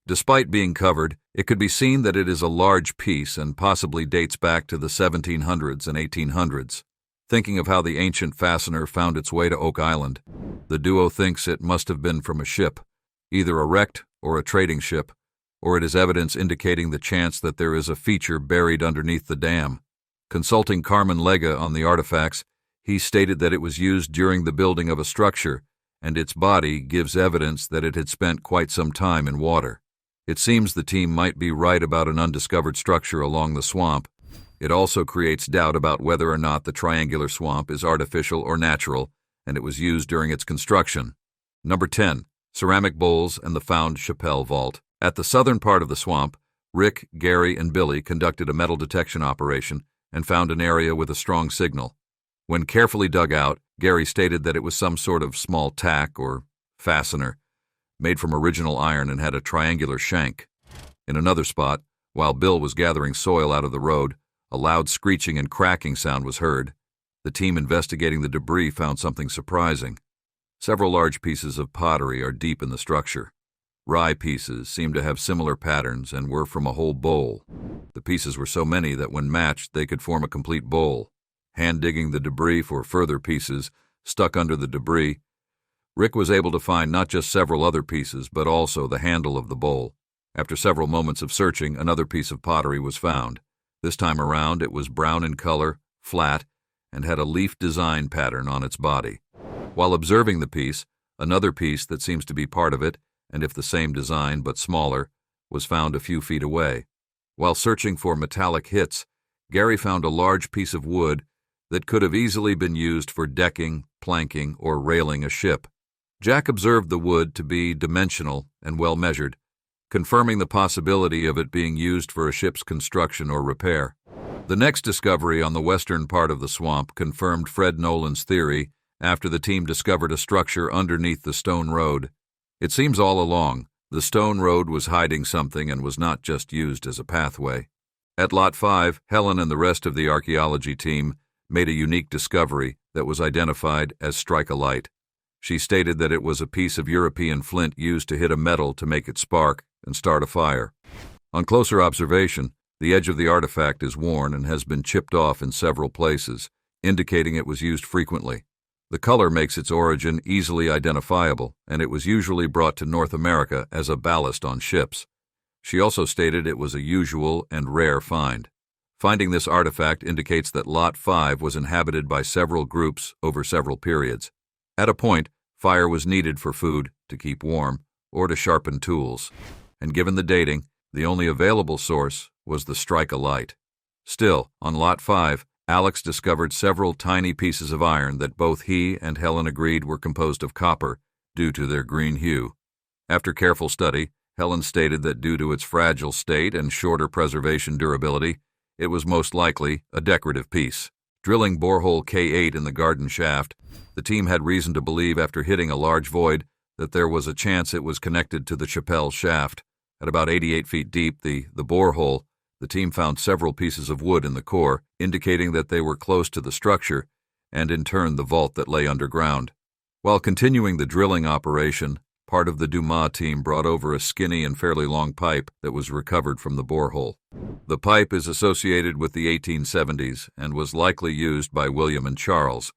Despite being covered, it could be seen that it is a large piece and possibly dates back to the 1700s and 1800s. Thinking of how the ancient fastener found its way to Oak Island, the duo thinks it must have been from a ship, either a wrecked or a trading ship, or it is evidence indicating the chance that there is a feature buried underneath the dam. Consulting Carmen Lega on the artifacts, he stated that it was used during the building of a structure, and its body gives evidence that it had spent quite some time in water. It seems the team might be right about an undiscovered structure along the swamp. It also creates doubt about whether or not the triangular swamp is artificial or natural, and it was used during its construction. Number 10. Ceramic bowls and the found Chappelle Vault. At the southern part of the swamp, Rick, Gary, and Billy conducted a metal detection operation and found an area with a strong signal. When carefully dug out, Gary stated that it was some sort of small tack or fastener, made from original iron and had a triangular shank. In another spot, while Bill was gathering soil out of the road, a loud screeching and cracking sound was heard. The team investigating the debris found something surprising. Several large pieces of pottery are deep in the structure. Rye pieces seem to have similar patterns and were from a whole bowl. The pieces were so many that when matched they could form a complete bowl. Hand-digging the debris for further pieces stuck under the debris, Rick was able to find not just several other pieces but also the handle of the bowl. After several moments of searching, another piece of pottery was found. This time around, it was brown in color, flat, and had a leaf design pattern on its body. While observing the piece, another piece that seems to be part of it, and if the same design but smaller, was found a few feet away. While searching for metallic hits, Gary found a large piece of wood that could have easily been used for decking, planking, or railing a ship. Jack observed the wood to be dimensional and well measured, confirming the possibility of it being used for a ship's construction or repair. The next discovery on the western part of the swamp confirmed Fred Nolan's theory after the team discovered a structure underneath the stone road. It seems all along, the stone road was hiding something and was not just used as a pathway. At Lot 5, Helen and the rest of the archaeology team made a unique discovery that was identified as strike-a-light. She stated that it was a piece of European flint used to hit a metal to make it spark and start a fire. On closer observation, the edge of the artifact is worn and has been chipped off in several places, indicating it was used frequently. The color makes its origin easily identifiable, and it was usually brought to North America as a ballast on ships. She also stated it was a usual and rare find. Finding this artifact indicates that Lot 5 was inhabited by several groups over several periods. At a point, fire was needed for food, to keep warm, or to sharpen tools. And given the dating, the only available source was the strike-a-light. Still, on Lot 5, Alex discovered several tiny pieces of iron that both he and Helen agreed were composed of copper due to their green hue. After careful study, Helen stated that due to its fragile state and shorter preservation durability, it was most likely a decorative piece. Drilling borehole K8 in the garden shaft, the team had reason to believe after hitting a large void that there was a chance it was connected to the Chappelle shaft. At about 88 feet deep, the borehole, the team found several pieces of wood in the core, indicating that they were close to the structure and in turn the vault that lay underground. While continuing the drilling operation, part of the Dumas team brought over a skinny and fairly long pipe that was recovered from the borehole. The pipe is associated with the 1870s and was likely used by William and Charles.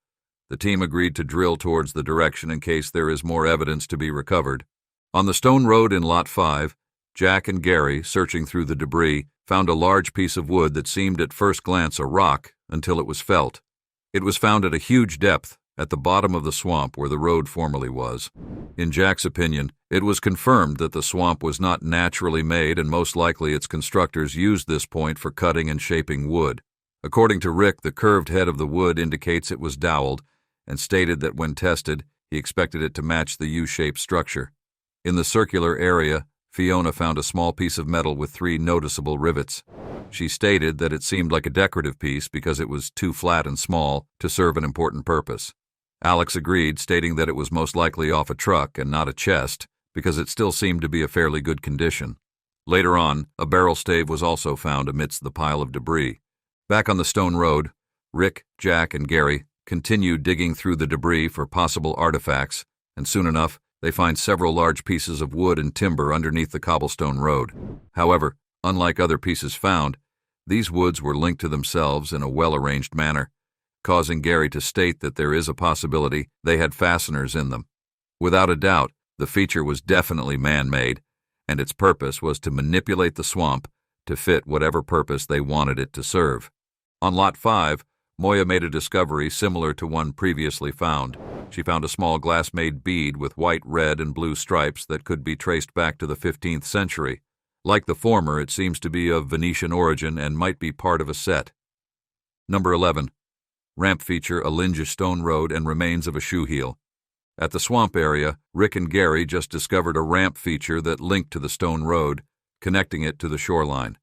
The team agreed to drill towards the direction in case there is more evidence to be recovered. On the stone road in Lot 5, Jack and Gary, searching through the debris, found a large piece of wood that seemed at first glance a rock until it was felt. It was found at a huge depth, at the bottom of the swamp where the road formerly was. In Jack's opinion, it was confirmed that the swamp was not naturally made and most likely its constructors used this point for cutting and shaping wood. According to Rick, the curved head of the wood indicates it was doweled and stated that when tested, he expected it to match the U-shaped structure. In the circular area, Fiona found a small piece of metal with 3 noticeable rivets. She stated that it seemed like a decorative piece because it was too flat and small to serve an important purpose. Alex agreed, stating that it was most likely off a truck and not a chest because it still seemed to be a fairly good condition. Later on, a barrel stave was also found amidst the pile of debris. Back on the stone road, Rick, Jack, and Gary continued digging through the debris for possible artifacts, and soon enough, they find several large pieces of wood and timber underneath the cobblestone road. However, unlike other pieces found, these woods were linked to themselves in a well-arranged manner, causing Gary to state that there is a possibility they had fasteners in them. Without a doubt, the feature was definitely man-made, and its purpose was to manipulate the swamp to fit whatever purpose they wanted it to serve. On Lot 5, Moya made a discovery similar to one previously found. She found a small glass-made bead with white, red, and blue stripes that could be traced back to the 15th century. Like the former, it seems to be of Venetian origin and might be part of a set. Number 11. Ramp feature a Linge stone road and remains of a shoe heel. At the swamp area, Rick and Gary just discovered a ramp feature that linked to the stone road, connecting it to the shoreline.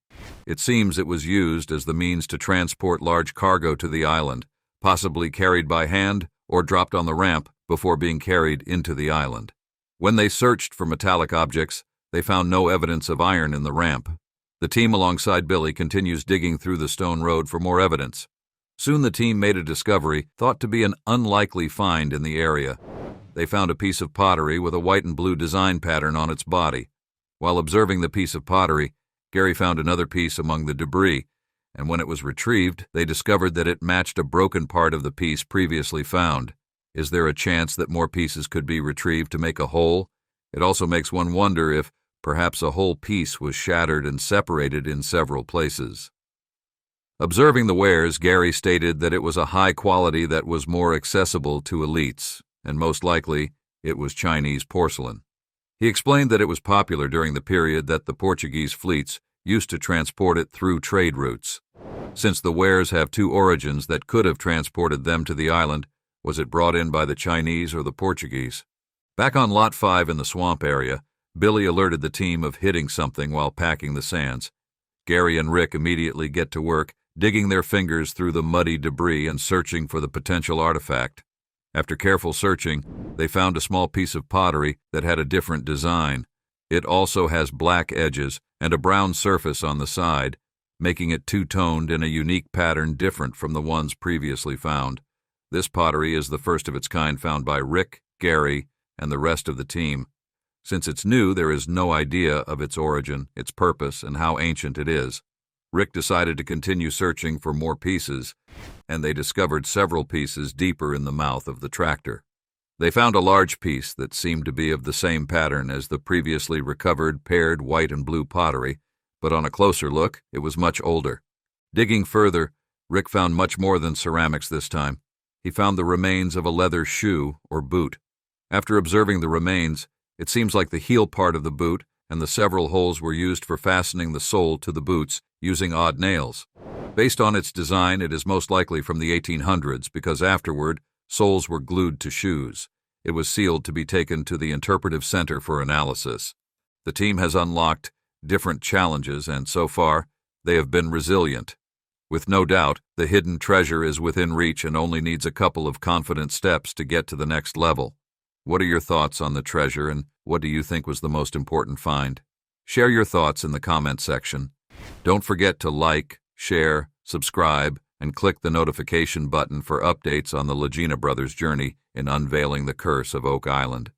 It seems it was used as the means to transport large cargo to the island, possibly carried by hand or dropped on the ramp before being carried into the island. When they searched for metallic objects, they found no evidence of iron in the ramp. The team alongside Billy continues digging through the stone road for more evidence. Soon the team made a discovery thought to be an unlikely find in the area. They found a piece of pottery with a white and blue design pattern on its body. While observing the piece of pottery, Gary found another piece among the debris, and when it was retrieved, they discovered that it matched a broken part of the piece previously found. Is there a chance that more pieces could be retrieved to make a whole? It also makes one wonder if perhaps a whole piece was shattered and separated in several places. Observing the wares, Gary stated that it was a high quality that was more accessible to elites, and most likely it was Chinese porcelain. He explained that it was popular during the period that the Portuguese fleets used to transport it through trade routes. Since the wares have two origins that could have transported them to the island, was it brought in by the Chinese or the Portuguese? Back on Lot 5 in the swamp area, Billy alerted the team of hitting something while packing the sands. Gary and Rick immediately get to work, digging their fingers through the muddy debris and searching for the potential artifact. After careful searching, they found a small piece of pottery that had a different design. It also has black edges and a brown surface on the side, making it two-toned in a unique pattern different from the ones previously found. This pottery is the first of its kind found by Rick, Gary, and the rest of the team. Since it's new, there is no idea of its origin, its purpose, and how ancient it is. Rick decided to continue searching for more pieces, and they discovered several pieces deeper in the mouth of the tractor. They found a large piece that seemed to be of the same pattern as the previously recovered paired white and blue pottery, but on a closer look, it was much older. Digging further, Rick found much more than ceramics this time. He found the remains of a leather shoe or boot. After observing the remains, it seems like the heel part of the boot and the several holes were used for fastening the sole to the boots using odd nails. Based on its design, it is most likely from the 1800s because afterward, soles were glued to shoes. It was sealed to be taken to the Interpretive Center for analysis. The team has unlocked different challenges and so far, they have been resilient. With no doubt, the hidden treasure is within reach and only needs a couple of confident steps to get to the next level. What are your thoughts on the treasure and what do you think was the most important find? Share your thoughts in the comment section. Don't forget to like, share, subscribe, and click the notification button for updates on the Lagina brothers' journey in unveiling the curse of Oak Island.